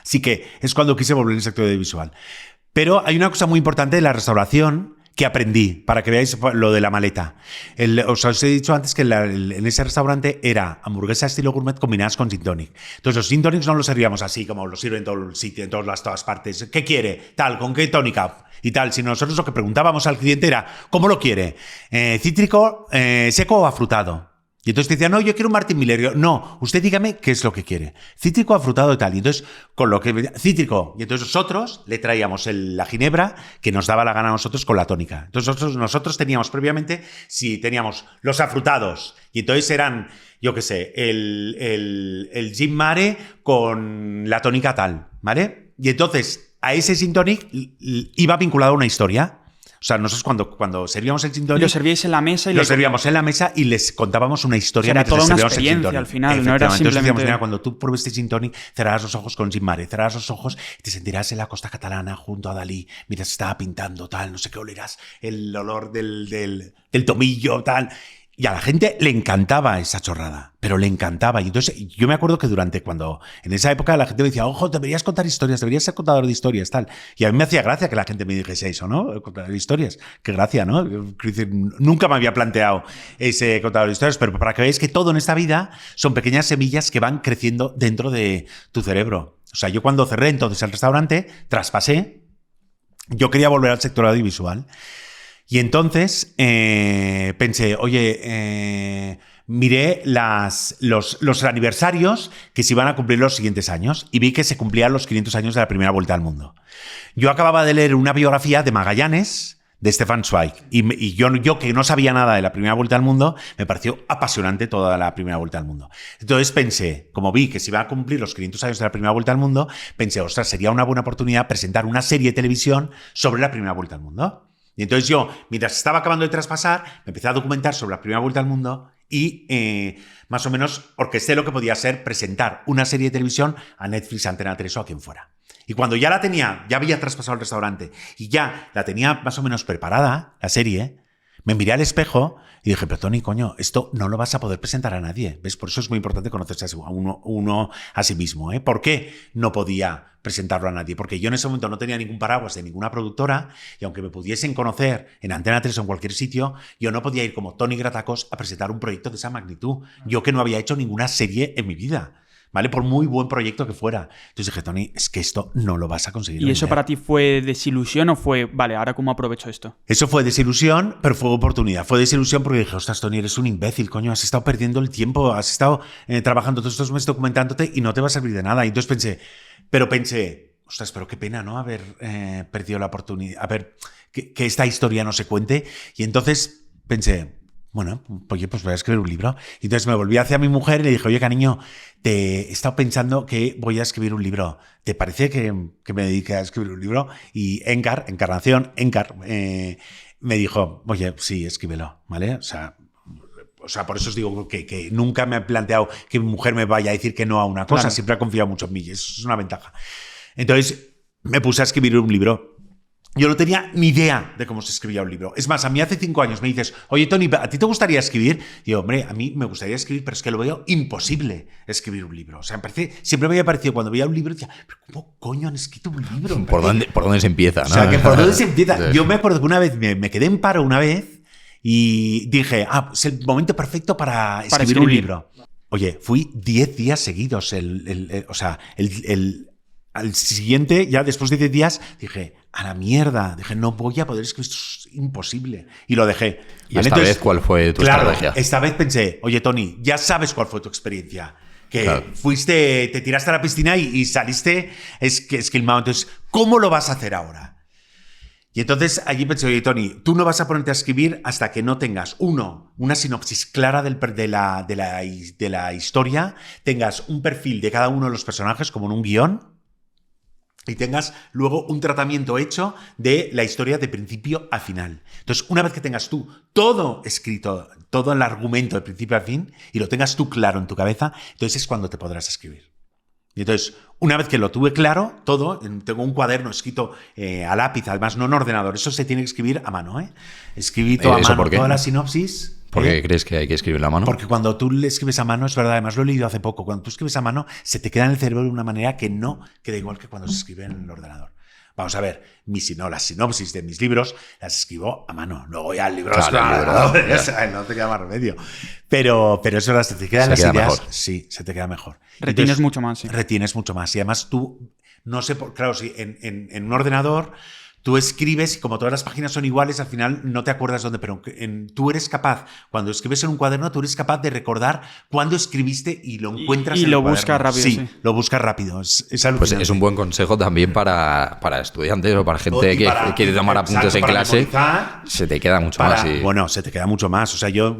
Así que es cuando quise volver al sector audiovisual. Pero hay una cosa muy importante de la restauración que aprendí, para que veáis lo de la maleta. Os he dicho antes que en ese restaurante era hamburguesa estilo gourmet combinadas con gin tonic. Entonces los gin tonics no los servíamos así, como los sirven en todo el sitio, en todas partes. ¿Qué quiere? Tal, ¿con qué tónica? Y tal, sino nosotros lo que preguntábamos al cliente era, ¿cómo lo quiere? ¿Cítrico, seco o afrutado? Y entonces te decían, no, yo quiero un Martín Miller. No, usted dígame qué es lo que quiere. Cítrico, afrutado y tal. Y entonces, con lo que... Cítrico. Y entonces nosotros le traíamos la ginebra que nos daba la gana a nosotros con la tónica. Entonces nosotros teníamos previamente, si teníamos los afrutados. Y entonces eran, yo qué sé, el gin mare con la tónica tal, ¿vale? Y entonces a ese gin tonic iba vinculado a una historia. O sea, nosotros cuando servíamos el gin tonic... Lo servíais en la mesa y... Lo servíamos en la mesa y les contábamos una historia. Era toda una experiencia al final, no era simplemente... Entonces decíamos, cuando tú pruebes este gin tonic, cerrarás los ojos con gin mare, cerrarás los ojos y te sentirás en la costa catalana junto a Dalí, mientras estaba pintando, tal, no sé qué, olerás el olor del tomillo, tal... Y a la gente le encantaba esa chorrada, pero le encantaba. Y entonces yo me acuerdo que en esa época la gente me decía, ojo, deberías contar historias, deberías ser contador de historias, tal. Y a mí me hacía gracia que la gente me dijese eso, ¿no? Contador de historias. Qué gracia, ¿no? Nunca me había planteado ese contador de historias, pero para que veáis que todo en esta vida son pequeñas semillas que van creciendo dentro de tu cerebro. O sea, yo cuando cerré entonces el restaurante, traspasé, yo quería volver al sector audiovisual. Y entonces pensé, oye, miré los aniversarios que se iban a cumplir los siguientes años y vi que se cumplían los 500 años de la primera vuelta al mundo. Yo acababa de leer una biografía de Magallanes, de Stefan Zweig. Y yo que no sabía nada de la primera vuelta al mundo, me pareció apasionante toda la primera vuelta al mundo. Entonces pensé, como vi que se iba a cumplir los 500 años de la primera vuelta al mundo, pensé, ostras, sería una buena oportunidad presentar una serie de televisión sobre la primera vuelta al mundo. Y entonces yo, mientras estaba acabando de traspasar, me empecé a documentar sobre la primera vuelta al mundo y más o menos orquesté lo que podía ser presentar una serie de televisión a Netflix, Antena 3 o a quien fuera. Y cuando ya la tenía, ya había traspasado el restaurante y ya la tenía más o menos preparada, la serie, me miré al espejo y dije, pero Tony, coño, esto no lo vas a poder presentar a nadie. ¿Ves? Por eso es muy importante conocerse a uno a sí mismo. ¿Por qué no podía presentarlo a nadie? Porque yo en ese momento no tenía ningún paraguas de ninguna productora y aunque me pudiesen conocer en Antena 3 o en cualquier sitio, yo no podía ir como Tony Gratacos a presentar un proyecto de esa magnitud. Yo que no había hecho ninguna serie en mi vida. ¿Vale? Por muy buen proyecto que fuera. Entonces dije, Tony, es que esto no lo vas a conseguir. ¿Y eso para ti fue desilusión o fue, vale, ahora cómo aprovecho esto? Eso fue desilusión, pero fue oportunidad. Fue desilusión porque dije, ostras, Tony, eres un imbécil, coño, has estado perdiendo el tiempo, has estado trabajando todos estos meses documentándote y no te va a servir de nada. Y entonces pensé, ostras, pero qué pena, ¿no? Haber perdido la oportunidad, que esta historia no se cuente. Y entonces pensé, bueno, oye, pues voy a escribir un libro. Y entonces me volví hacia mi mujer y le dije, oye, cariño, he estado pensando que voy a escribir un libro. ¿Te parece que me dedique a escribir un libro? Y Encar, me dijo, oye, sí, escríbelo, ¿vale? O sea, por eso os digo que nunca me he planteado que mi mujer me vaya a decir que no a una cosa. Claro. Siempre ha confiado mucho en mí. Eso es una ventaja. Entonces me puse a escribir un libro. Yo no tenía ni idea de cómo se escribía un libro. Es más, a mí hace 5 años me dices, oye, Tony, ¿a ti te gustaría escribir? Y yo, hombre, a mí me gustaría escribir, pero es que lo veo imposible escribir un libro. O sea, siempre me había parecido cuando veía un libro, decía, ¿pero cómo coño han escrito un libro? ¿Por dónde se empieza? ¿No? O sea, que por dónde se empieza. Yo me acuerdo que una vez me quedé en paro una vez y dije, es el momento perfecto para escribir un libro. Oye, fui 10 días seguidos. Al siguiente, ya después de 10 días, dije, a la mierda. Dije, no voy a poder escribir, esto es imposible. Y lo dejé. ¿Y esta vez cuál fue tu estrategia? Esta vez pensé, oye, Tony, ya sabes cuál fue tu experiencia. Que fuiste, te tiraste a la piscina y saliste esquilmado. Entonces, ¿cómo lo vas a hacer ahora? Y entonces allí pensé, oye, Tony, tú no vas a ponerte a escribir hasta que no tengas, una sinopsis clara de la historia, tengas un perfil de cada uno de los personajes como en un guión, y tengas luego un tratamiento hecho de la historia de principio a final. Entonces, una vez que tengas tú todo escrito, todo el argumento de principio a fin, y lo tengas tú claro en tu cabeza, entonces es cuando te podrás escribir. Y entonces, una vez que lo tuve claro, todo, tengo un cuaderno escrito a lápiz, además no en ordenador, eso se tiene que escribir a mano, ¿eh? Escribí todo a mano, toda la sinopsis. ¿Por qué crees que hay que escribirla a mano? Porque cuando tú le escribes a mano, es verdad, además lo he leído hace poco, cuando tú escribes a mano se te queda en el cerebro de una manera que no queda igual que cuando se escribe en el ordenador. Vamos a ver, las sinopsis de mis libros las escribo a mano. Luego ya el libro no te queda más remedio. Pero eso se te quedan las ideas. Mejor. Sí, se te queda mejor. Retienes mucho más, sí. Retienes mucho más. Y además tú, no sé, claro, si en un ordenador tú escribes y como todas las páginas son iguales, al final no te acuerdas dónde, pero tú eres capaz, cuando escribes en un cuaderno, tú eres capaz de recordar cuándo escribiste y lo encuentras en el cuaderno. Buscas rápido. Sí, lo buscas rápido. Es pues es un buen consejo también para estudiantes o para gente que quiere tomar apuntes en clase. Memorizar, se te queda mucho más. Sí. Bueno, se te queda mucho más. O sea, yo,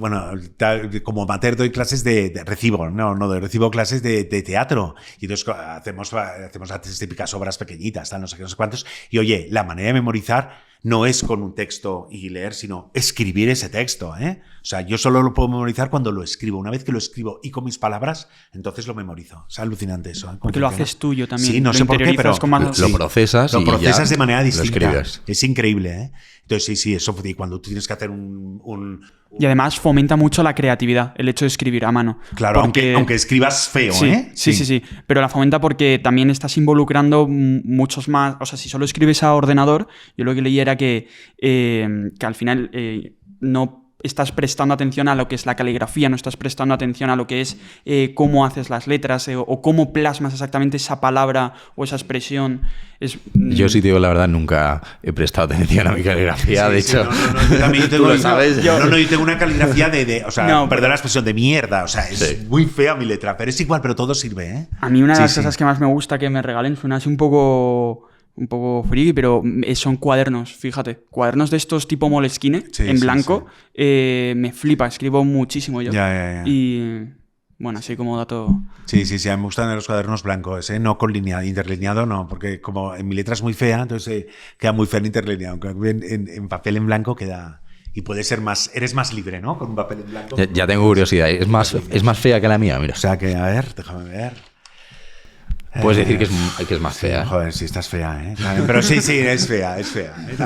como amateur doy clases recibo clases de teatro. Y entonces hacemos artes típicas, obras pequeñitas, no sé qué, no sé cuántos. Y oye, la manera de memorizar no es con un texto y leer, sino escribir ese texto, ¿eh? O sea, yo solo lo puedo memorizar cuando lo escribo. Una vez que lo escribo y con mis palabras, entonces lo memorizo. Es alucinante eso, ¿eh? Porque lo haces tuyo también. Sí, no sé por qué, pero lo procesas lo procesas de manera distinta. Lo escribes. Es increíble, ¿eh? Entonces, sí, eso cuando tú tienes que hacer Y además fomenta mucho la creatividad, el hecho de escribir a mano. Claro, aunque escribas feo, sí, ¿eh? Sí. Pero la fomenta porque también estás involucrando muchos más... O sea, si solo escribes a ordenador, yo lo que leí era que al final no estás prestando atención a lo que es la caligrafía, no estás prestando atención a lo que es cómo haces las letras o cómo plasmas exactamente esa palabra o esa expresión. Yo sí te digo la verdad, nunca he prestado atención a mi caligrafía, de hecho. Yo también tengo, tú lo sabes. Yo tengo una caligrafía perdón la expresión, de mierda. O sea, es muy fea mi letra, pero es igual, pero todo sirve, ¿eh? A mí una de las cosas que más me gusta que me regalen suena así un poco un poco friki, pero son cuadernos, fíjate. Cuadernos de estos tipo Moleskine, Sí, en sí, blanco. Me flipa, escribo muchísimo yo. Ya. Y bueno, así como dato... Sí, a mí me gustan los cuadernos blancos, no con interlineado no, porque como en mi letra es muy fea, entonces queda muy fea en interlineado. En papel en blanco queda... Y puede ser más... Eres más libre, ¿no? Con un papel en blanco. Ya tengo curiosidad. Es más fea que la mía, mira. O sea que, a ver, déjame ver. Puedes decir que es más fea. Joder, sí, estás fea, ¿eh? Pero sí, es fea.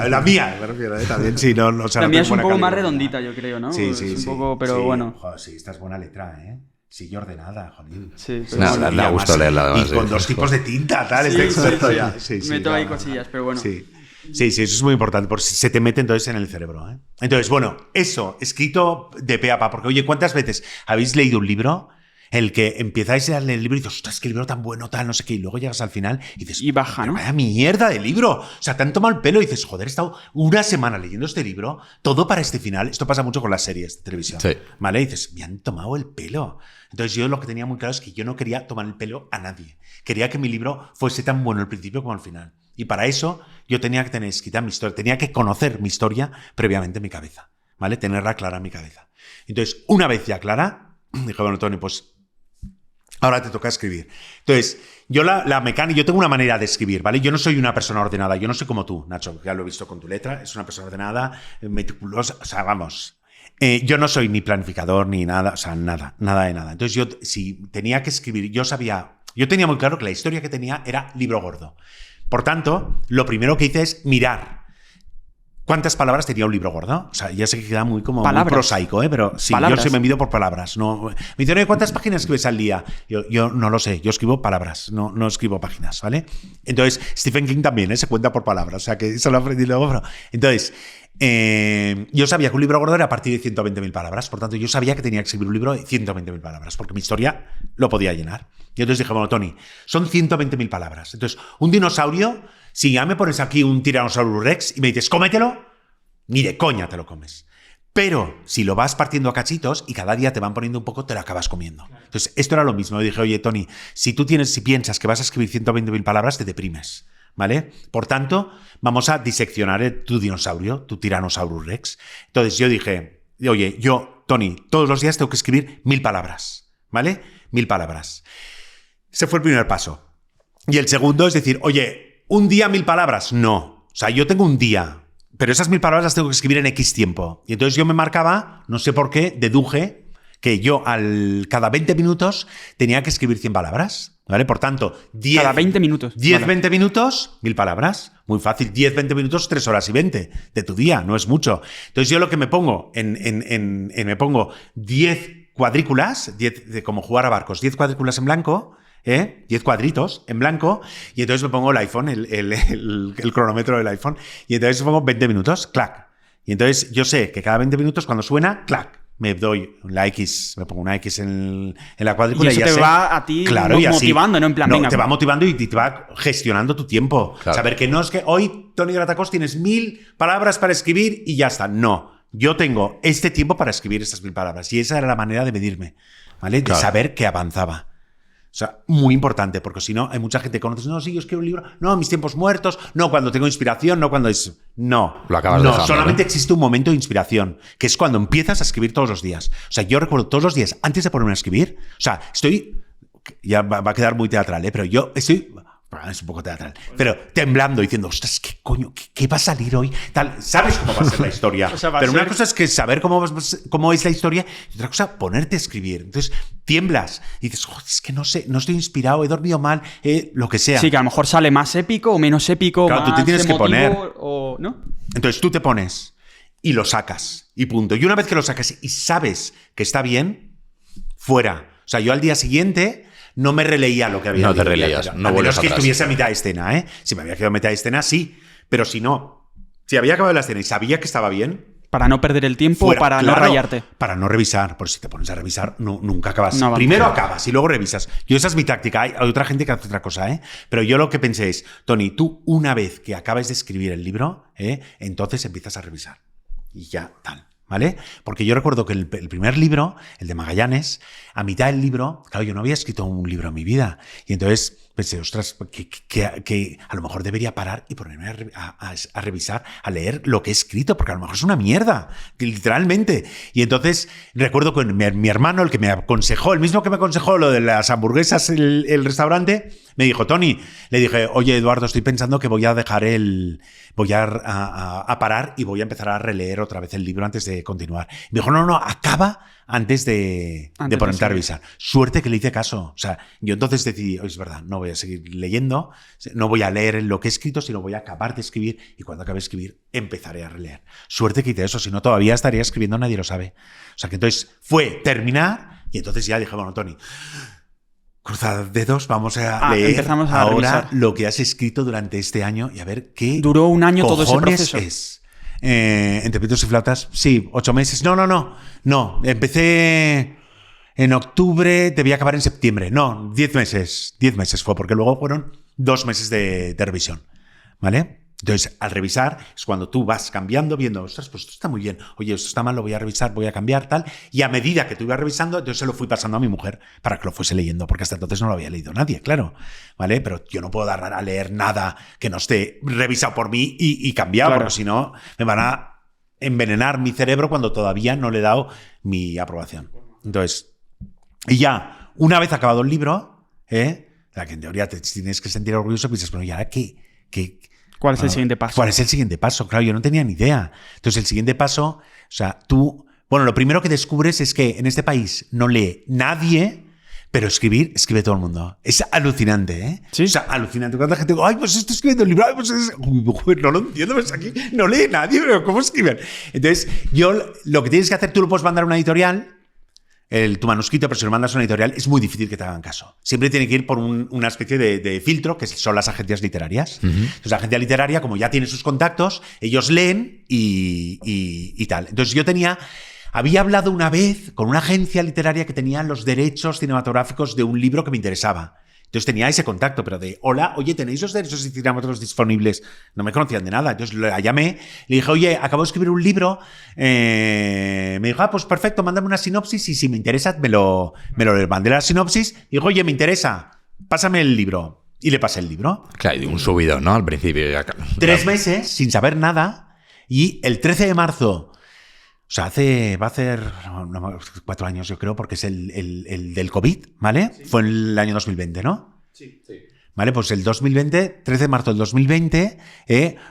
La mía, me refiero, también. Sí, no, o sea, la no mía es tengo un buena poco más calidad. redondita, yo creo, ¿no? Sí. Es un poco, pero sí. bueno. Joder, sí, esta es buena letra, ¿eh? Sí, y ordenada, joder. Sí, pero Nada, bueno. da gusto leerla, además. Y con dos tipos de tinta, tal. Sí, experto sí. ya. Sí, Meto ahí no. cosillas, pero bueno. Sí, eso es muy importante, porque se te mete entonces en el cerebro. ¿eh? Entonces, bueno, eso, escrito de pe a pa, porque oye, ¿cuántas veces habéis leído un libro el que empezáis a leer el libro y dices, ostras, qué libro tan bueno, tal, no sé qué, y luego llegas al final y dices, Y baja, ¿no? vaya mierda de libro, o sea, te han tomado el pelo y dices, joder, he estado una semana leyendo este libro, todo para este final. Esto pasa mucho con las series de televisión, Sí. ¿vale? Y dices, me han tomado el pelo. Entonces yo lo que tenía muy claro es que yo no quería tomar el pelo a nadie, quería que mi libro fuese tan bueno al principio como al final. Y para eso yo tenía que tener escrita mi historia, tenía que conocer mi historia previamente en mi cabeza, ¿vale? Tenerla clara en mi cabeza. Entonces, una vez ya clara, dije, bueno, Tony, pues ahora te toca escribir. Entonces, yo la mecánica, yo tengo una manera de escribir, ¿vale? Yo no soy una persona ordenada, yo no soy como tú, Nacho, ya lo he visto con tu letra, es una persona ordenada, meticulosa, o sea, vamos. Yo no soy ni planificador ni nada, o sea, nada de nada. Entonces, yo si tenía que escribir, yo tenía muy claro que la historia que tenía era libro gordo. Por tanto, lo primero que hice es mirar cuántas palabras tenía un libro gordo. O sea, ya sé que queda muy prosaico, pero sí, palabras. yo sí me mido por palabras. No, me dicen, oye, ¿cuántas páginas escribes al día? Yo no lo sé, yo escribo palabras, no escribo páginas, ¿vale? Entonces, Stephen King también, se cuenta por palabras, o sea, que eso lo aprendí luego. Pero... Entonces, yo sabía que un libro gordo era a partir de 120.000 palabras, por tanto, yo sabía que tenía que escribir un libro de 120.000 palabras, porque mi historia lo podía llenar. Y entonces dije, bueno, Tony, son 120.000 palabras. Entonces, un dinosaurio, si ya me pones aquí un Tyrannosaurus Rex y me dices, cómetelo, ni de coña te lo comes. Pero si lo vas partiendo a cachitos y cada día te van poniendo un poco, te lo acabas comiendo. Entonces, esto era lo mismo. Yo dije, oye, Tony, si piensas que vas a escribir 120.000 palabras, te deprimes, ¿vale? Por tanto, vamos a diseccionar tu dinosaurio, tu Tyrannosaurus Rex. Entonces, yo dije, oye, Tony, todos los días tengo que escribir 1.000 palabras, ¿vale? 1.000 palabras. Ese fue el primer paso. Y el segundo es decir, oye, ¿un día 1.000 palabras? No. O sea, yo tengo un día, pero esas 1.000 palabras las tengo que escribir en X tiempo. Y entonces yo me marcaba, no sé por qué, deduje que yo cada 20 minutos tenía que escribir 100 palabras, ¿vale? Por tanto, 10... Cada 20 minutos. 10, vale. 20 minutos, 1.000 palabras. Muy fácil. 10, 20 minutos, 3 horas y 20 de tu día. No es mucho. Entonces yo lo que me pongo me pongo 10 cuadrículas, 10, como jugar a barcos, 10 cuadrículas en blanco, 10 cuadritos en blanco, y entonces me pongo el iPhone, el cronómetro del iPhone, y entonces me pongo 20 minutos, clac. Y entonces yo sé que cada 20 minutos cuando suena, clac, me doy la X, me pongo una X en la cuadrícula y eso y ya te va a ti motivando, ¿no? En plan, venga. Te va motivando y te va gestionando tu tiempo. Claro. Saber que no es que hoy, Tony Gratacós, tienes 1.000 palabras para escribir y ya está. No. Yo tengo este tiempo para escribir estas 1.000 palabras. Y esa era la manera de medirme, ¿vale? De Claro. saber que avanzaba. O sea, muy importante, porque si no, hay mucha gente que conoce, no, sí, yo escribo un libro, no, mis tiempos muertos, no, cuando tengo inspiración, no, cuando es... No, Lo acabas dejando, solamente ¿no? existe un momento de inspiración, que es cuando empiezas a escribir todos los días. O sea, yo recuerdo todos los días, antes de ponerme a escribir, o sea, ya va a quedar muy teatral, pero yo estoy... Es un poco teatral, pero temblando, diciendo, ostras, ¿qué coño? ¿Qué va a salir hoy? Tal, ¿sabes cómo va a ser la historia? O sea, pero una cosa es que saber cómo es la historia y otra cosa, ponerte a escribir. Entonces, tiemblas y dices, joder, es que no sé, no estoy inspirado, he dormido mal, lo que sea. Sí, que a lo mejor sale más épico o menos épico, Claro, tú más te tienes que emotivo, poner. o ¿no? Entonces tú te pones y lo sacas y punto. Y una vez que lo sacas y sabes que está bien, fuera. O sea, yo al día siguiente no me releía lo que había No te leído. releías, no a vuelves menos que atrás. estuviese a mitad de escena, ¿eh? Si me había quedado a mitad de escena, sí. Pero si no, si había acabado la escena y sabía que estaba bien, Para no perder el tiempo fuera, o para claro, no rayarte. Para no revisar. Por si te pones a revisar, nunca acabas. No, vale. Primero acabas y luego revisas. Esa es mi táctica. Hay otra gente que hace otra cosa, ¿eh? Pero yo lo que pensé es, Tony, tú una vez que acabes de escribir el libro, entonces empiezas a revisar. Y ya, tal. ¿Vale? Porque yo recuerdo que el primer libro, el de Magallanes, a mitad del libro, claro, yo no había escrito un libro en mi vida. Y entonces pensé, ostras, que a lo mejor debería parar y ponerme a revisar, a leer lo que he escrito, porque a lo mejor es una mierda, literalmente. Y entonces recuerdo que mi hermano, el que me aconsejó, el mismo que me aconsejó lo de las hamburguesas, el restaurante, me dijo, Tony, le dije, oye, Eduardo, estoy pensando que voy a dejar voy a parar y voy a empezar a releer otra vez el libro antes de continuar. Me dijo, no, acaba antes de ponerte a revisar. Suerte que le hice caso. O sea, yo entonces decidí, es verdad, no voy a seguir leyendo, no voy a leer lo que he escrito, sino voy a acabar de escribir y cuando acabe de escribir empezaré a releer. Suerte que hice eso, si no todavía estaría escribiendo, nadie lo sabe. O sea, que entonces fue terminar y entonces ya dije, bueno, Tony, cruza dedos, vamos a leer empezamos a ahora revisar lo que has escrito durante este año y a ver qué duró un año todo ese cojones proceso. es. Entre pitos y flautas, sí, 8 meses. No. Empecé en octubre, debía acabar en septiembre. No, 10 meses. 10 meses fue, porque luego fueron 2 meses de revisión. ¿Vale? Entonces, al revisar es cuando tú vas cambiando, viendo, ostras, pues esto está muy bien. Oye, esto está mal, lo voy a revisar, voy a cambiar, tal. Y a medida que tú ibas revisando, entonces se lo fui pasando a mi mujer para que lo fuese leyendo, porque hasta entonces no lo había leído nadie, claro. ¿Vale? Pero yo no puedo dar a leer nada que no esté revisado por mí y cambiado, Claro. porque si no, me van a envenenar mi cerebro cuando todavía no le he dado mi aprobación. Entonces, y ya, una vez acabado el libro, la que en teoría te tienes que sentir orgulloso, piensas, bueno, ¿y ahora qué? ¿Cuál es el siguiente paso? ¿Cuál es el siguiente paso? Claro, yo no tenía ni idea. Entonces, el siguiente paso, o sea, bueno, lo primero que descubres es que en este país no lee nadie, pero escribe todo el mundo. Es alucinante, ¿eh? ¿Sí? O sea, alucinante. Cuando la gente dice, ay, pues estoy escribiendo el libro, ay, pues no lo entiendo, pues aquí no lee nadie, pero ¿cómo escriben? Entonces, lo que tienes que hacer, tú lo puedes mandar a una editorial, tu manuscrito, pero si lo mandas a una editorial es muy difícil que te hagan caso. Siempre tiene que ir por una especie de filtro, que son las agencias literarias. Entonces, la agencia literaria, como ya tiene sus contactos, ellos leen y tal. Entonces, había hablado una vez con una agencia literaria que tenía los derechos cinematográficos de un libro que me interesaba. Entonces tenía ese contacto, pero hola, oye, ¿tenéis los derechos cinematográficos disponibles? No me conocían de nada. Entonces la llamé, le dije, oye, acabo de escribir un libro. Me dijo, pues perfecto, mándame una sinopsis y si me interesa, me lo mandé la sinopsis. Y dijo, oye, me interesa, pásame el libro. Y le pasé el libro. Claro, y un subidón, ¿no? Al principio. 3 meses sin saber nada y el 13 de marzo... O sea, va a hacer 4 años, yo creo, porque es el del COVID, ¿vale? Sí. Fue en el año 2020, ¿no? Sí. Vale, pues el 2020, 13 de marzo del 2020,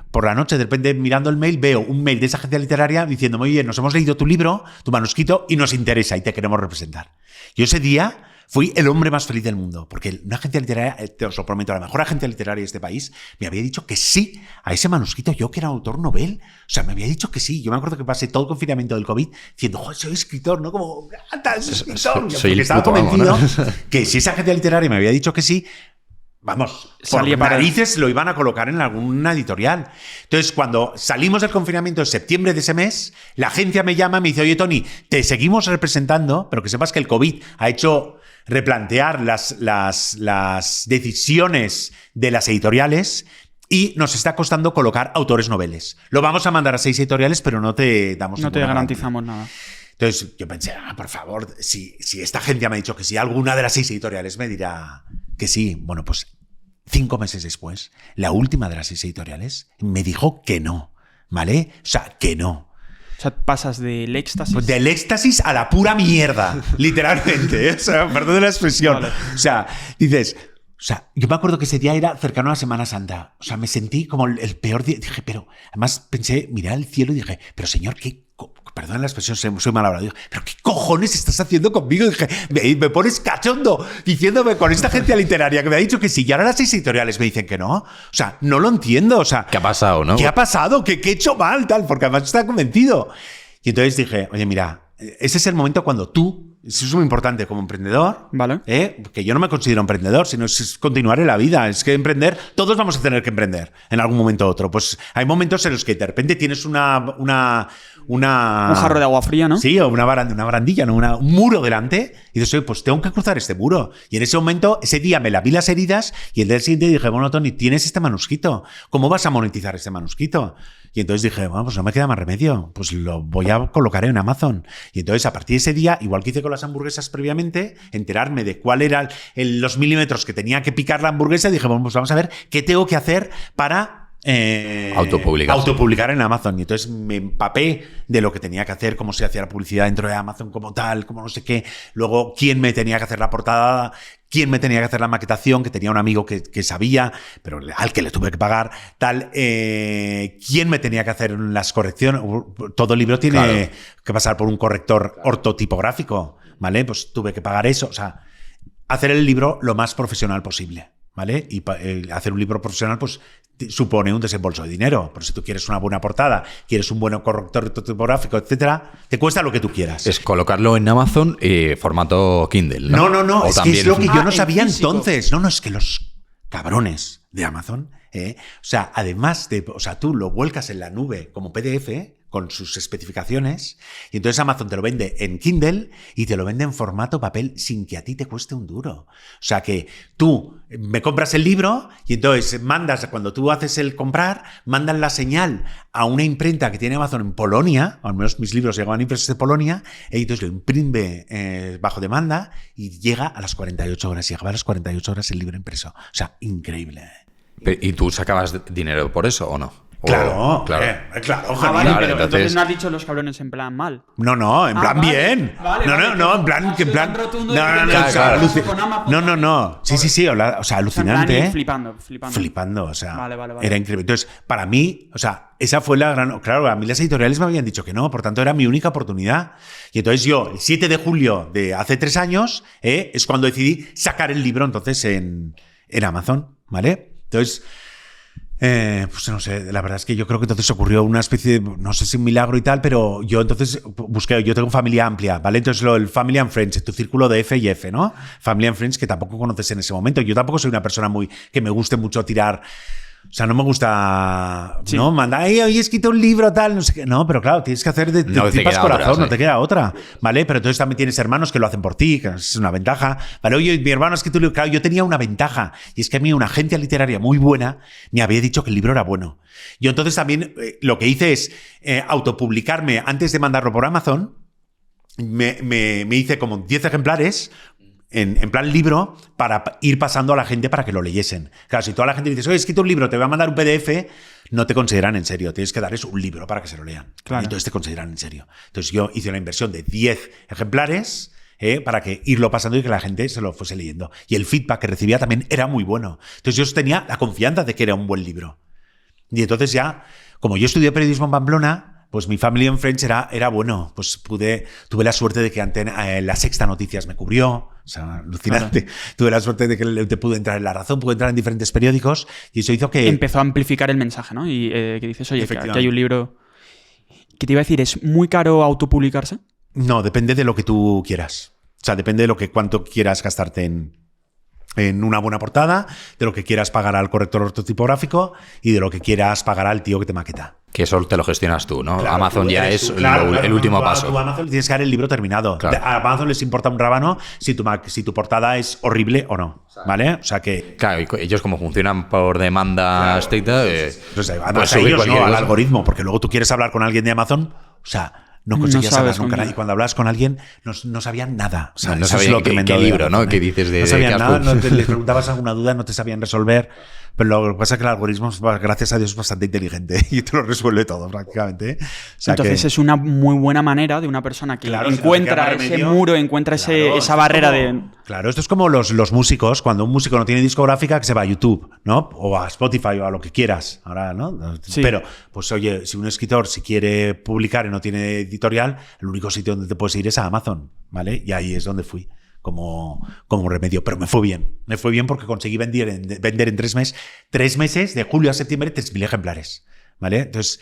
por la noche, de repente mirando el mail, veo un mail de esa agencia literaria diciéndome, oye, nos hemos leído tu libro, tu manuscrito, y nos interesa y te queremos representar. Yo ese día fui el hombre más feliz del mundo, porque una agencia literaria, te os lo prometo, la mejor agencia literaria de este país, me había dicho que sí a ese manuscrito, yo que era autor novel. O sea, me había dicho que sí. Yo me acuerdo que pasé todo el confinamiento del COVID diciendo, joder, soy escritor, ¿no? Como, soy escritor. Porque estaba convencido que si esa agencia literaria me había dicho que sí, vamos, por narices lo iban a colocar en alguna editorial. Entonces, cuando salimos del confinamiento en septiembre de ese mes, la agencia me llama y me dice, oye, Tony, te seguimos representando, pero que sepas que el COVID ha hecho replantear las decisiones de las editoriales y nos está costando colocar autores noveles. Lo vamos a mandar a 6 editoriales, pero no te damos No te garantizamos nada. Entonces, yo pensé, por favor, si esta agencia me ha dicho que sí, alguna de las 6 editoriales me dirá que sí. Bueno, pues 5 meses después, la última de las 6 editoriales me dijo que no, ¿vale? O sea, que no. O sea, pasas del éxtasis... Pues del éxtasis a la pura mierda, literalmente. O sea, perdón la expresión. Vale. O sea, dices... O sea, yo me acuerdo que ese día era cercano a la Semana Santa. O sea, me sentí como el peor día. Dije, pero... Además pensé, miré al cielo y dije, pero señor, ¿qué...? Perdón la expresión, soy mal hablado. Digo, ¿pero qué cojones estás haciendo conmigo? Y dije, me pones cachondo diciéndome con esta agencia literaria que me ha dicho que sí, y ahora las 6 editoriales me dicen que no. O sea, no lo entiendo. O sea, ¿qué ha pasado, no? ¿Qué ha pasado? ¿Qué he hecho mal? Tal, porque además estaba convencido. Y entonces dije, oye, mira, ese es el momento cuando tú, eso es muy importante como emprendedor, ¿vale? Que yo no me considero emprendedor, sino es continuar en la vida. Es que emprender, todos vamos a tener que emprender en algún momento u otro. Pues hay momentos en los que de repente tienes un jarro de agua fría, ¿no? Sí, o una barandilla, ¿no? Un muro delante. Y dices, oye, pues tengo que cruzar este muro. Y en ese momento, ese día me lavé las heridas y el día siguiente dije, bueno, Tony, tienes este manuscrito. ¿Cómo vas a monetizar este manuscrito? Y entonces dije, bueno, pues no me queda más remedio, pues lo voy a colocar en Amazon. Y entonces a partir de ese día, igual que hice con las hamburguesas previamente, enterarme de cuál eran los milímetros que tenía que picar la hamburguesa, y dije, bueno, pues vamos a ver qué tengo que hacer para autopublicar en Amazon. Y entonces me empapé de lo que tenía que hacer, cómo se hacía la publicidad dentro de Amazon como tal, como no sé qué, luego quién me tenía que hacer la portada, quién me tenía que hacer la maquetación, que tenía un amigo que sabía, pero al que le tuve que pagar, tal, quién me tenía que hacer las correcciones. Todo libro tiene que pasar por un corrector ortotipográfico, ¿vale? Pues tuve que pagar eso, o sea, hacer el libro lo más profesional posible, ¿vale? Y hacer un libro profesional, pues supone un desembolso de dinero. Pero si tú quieres una buena portada, quieres un buen corrector tipográfico, etcétera, te cuesta lo que tú quieras. Es colocarlo en Amazon formato Kindle, ¿no? No, o es también... que es lo que yo no sabía físico. entonces. No, es que los cabrones de Amazon, o sea, además de, o sea, tú lo vuelcas en la nube como PDF, con sus especificaciones, y entonces Amazon te lo vende en Kindle y te lo vende en formato papel sin que a ti te cueste un duro. O sea que tú me compras el libro y entonces cuando tú haces el comprar, mandan la señal a una imprenta que tiene Amazon en Polonia, al menos mis libros llegaban impresos de Polonia, y entonces lo imprime bajo demanda y llega a las 48 horas. Llegaba a las 48 horas el libro impreso. O sea, increíble. ¿Y tú sacabas dinero por eso o no? Claro, claro. Claro, Vale, genial. pero entonces- entonces no has dicho los cabrones en plan mal. No, en plan vale. bien. Vale, no, vale, no, que en plan, no que en soy plan. tan rotundo No, de no, que no, te o sea, casas con Amazon. no. Sí, o sea, alucinante. ¿eh? Flipando. Flipando, o sea, Vale. era increíble. Entonces, para mí, o sea, esa fue la gran... Claro, a mí las editoriales me habían dicho que no, por tanto era mi única oportunidad. Y entonces yo, el 7 de julio de hace 3 años, es cuando decidí sacar el libro entonces en Amazon, ¿vale? Entonces... pues no sé, la verdad es que yo creo que entonces ocurrió una especie de, no sé si un milagro y tal, pero yo entonces busqué, yo tengo familia amplia, ¿vale? Entonces el Family and Friends, tu círculo de F y F, ¿no? Family and Friends que tampoco conoces en ese momento. Yo tampoco soy una persona que me guste mucho tirar. O sea, no me gusta, Sí. ¿no? Manda, hoy he escrito un libro, tal, no sé qué. No, pero claro, tienes que hacer de No te tripas queda corazón, otra, no sí. te queda otra, ¿vale? Pero entonces también tienes hermanos que lo hacen por ti, que es una ventaja, ¿vale? Oye, mi hermano ha escrito un libro. Claro, yo tenía una ventaja, y es que a mí una agencia literaria muy buena me había dicho que el libro era bueno. Yo entonces también lo que hice es autopublicarme antes de mandarlo por Amazon. Me hice como 10 ejemplares en plan libro para ir pasando a la gente para que lo leyesen. Claro, si toda la gente dice, oye, he escrito un libro, te voy a mandar un PDF, no te consideran en serio. Tienes que darles un libro para que se lo lean. Claro. Y entonces te consideran en serio. Entonces yo hice una inversión de 10 ejemplares para que irlo pasando y que la gente se lo fuese leyendo. Y el feedback que recibía también era muy bueno. Entonces yo tenía la confianza de que era un buen libro. Y entonces ya, como yo estudié periodismo en Pamplona, pues mi Family and Friends era bueno. Pues tuve la suerte de que La Sexta Noticias me cubrió. O sea, alucinante. Claro. Tuve la suerte de que te pude entrar en La Razón, pude entrar en diferentes periódicos y eso hizo que... Empezó a amplificar el mensaje, ¿no? Y que dices, oye, que aquí hay un libro... ¿Qué te iba a decir? ¿Es muy caro autopublicarse? No, depende de lo que tú quieras. O sea, depende de cuánto quieras gastarte en una buena portada, de lo que quieras pagar al corrector ortotipográfico y de lo que quieras pagar al tío que te maqueta. Que eso te lo gestionas tú, ¿no? Claro, Amazon ya es claro, el último tú, paso. Tú a Amazon le tienes que dar el libro terminado. Claro. A Amazon les importa un rábano si tu portada es horrible o no, ¿vale? O sea que... Claro, y ellos como funcionan por demanda estricta, pues además pues a subir ellos, cualquier ¿no? Al cosa. algoritmo, porque luego tú quieres hablar con alguien de Amazon, o sea... No conseguías No hablar sabes nunca. con Y cuando hablabas con alguien, no sabían nada. O sea, No eso es sabían lo qué tremendo de libro, Amazon, ¿no? ¿Qué dices de no sabían qué nada, has puesto? les preguntabas alguna duda, no te sabían resolver. Pero lo que pasa es que el algoritmo, gracias a Dios, es bastante inteligente y te lo resuelve todo prácticamente. O sea Entonces que, es una muy buena manera de una persona que Claro, si no te encuentra queda más ese remedio, muro, encuentra claro, esto esa es barrera como- de... Claro, esto es como los músicos, cuando un músico no tiene discográfica, que se va a YouTube, ¿no? O a Spotify o a lo que quieras. Ahora, ¿no? Sí. Pero, pues oye, si un escritor, si quiere publicar y no tiene editorial, el único sitio donde te puedes ir es a Amazon, ¿vale? Y ahí es donde fui. Como remedio, pero me fue bien porque conseguí vender en 3 meses, de julio a septiembre, 3.000 ejemplares, ¿vale? Entonces,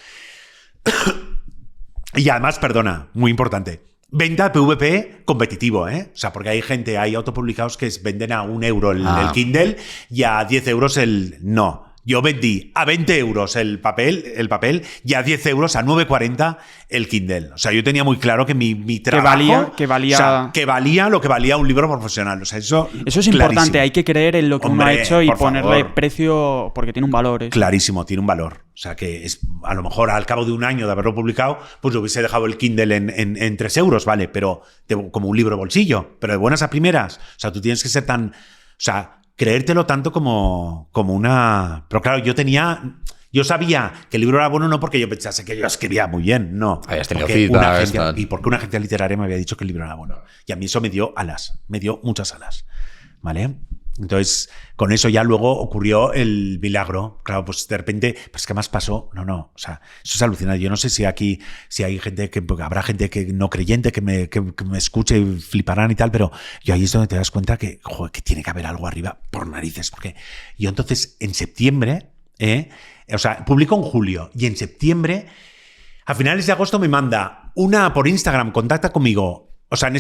y además, perdona, muy importante, venta PVP competitivo, ¿eh? O sea, porque hay autopublicados que venden a €1 el Kindle y a 10 euros el... No. Yo vendí a 20 euros el papel y a 10 euros, a 9,40 el Kindle. O sea, yo tenía muy claro que mi trabajo... Que valía... O sea, que valía lo que valía un libro profesional. O sea, eso es importante. Hay que creer en lo que uno ha hecho y ponerle precio porque tiene un valor. Eso. Clarísimo, tiene un valor. O sea, que es, a lo mejor al cabo de un año de haberlo publicado, pues yo hubiese dejado el Kindle en 3 euros, ¿vale? Pero como un libro bolsillo. Pero de buenas a primeras. O sea, tú tienes que ser tan... O sea, creértelo tanto como una... Pero claro, yo sabía que el libro era bueno no porque yo pensase que yo escribía muy bien, no. Habías tenido feedback. Y porque una agencia literaria me había dicho que el libro era bueno. Y a mí eso me dio muchas alas, ¿vale? Entonces, con eso ya luego ocurrió el milagro. Claro, pues de repente, pues ¿qué más pasó? No. O sea, eso es alucinante. Yo no sé si aquí, si hay gente habrá gente que no creyente que me escuche y fliparán y tal, pero yo ahí es donde te das cuenta que, joder, que tiene que haber algo arriba por narices. Porque yo entonces, en septiembre, o sea, publico en julio y en septiembre, a finales de agosto me manda una por Instagram, contacta conmigo. O sea, en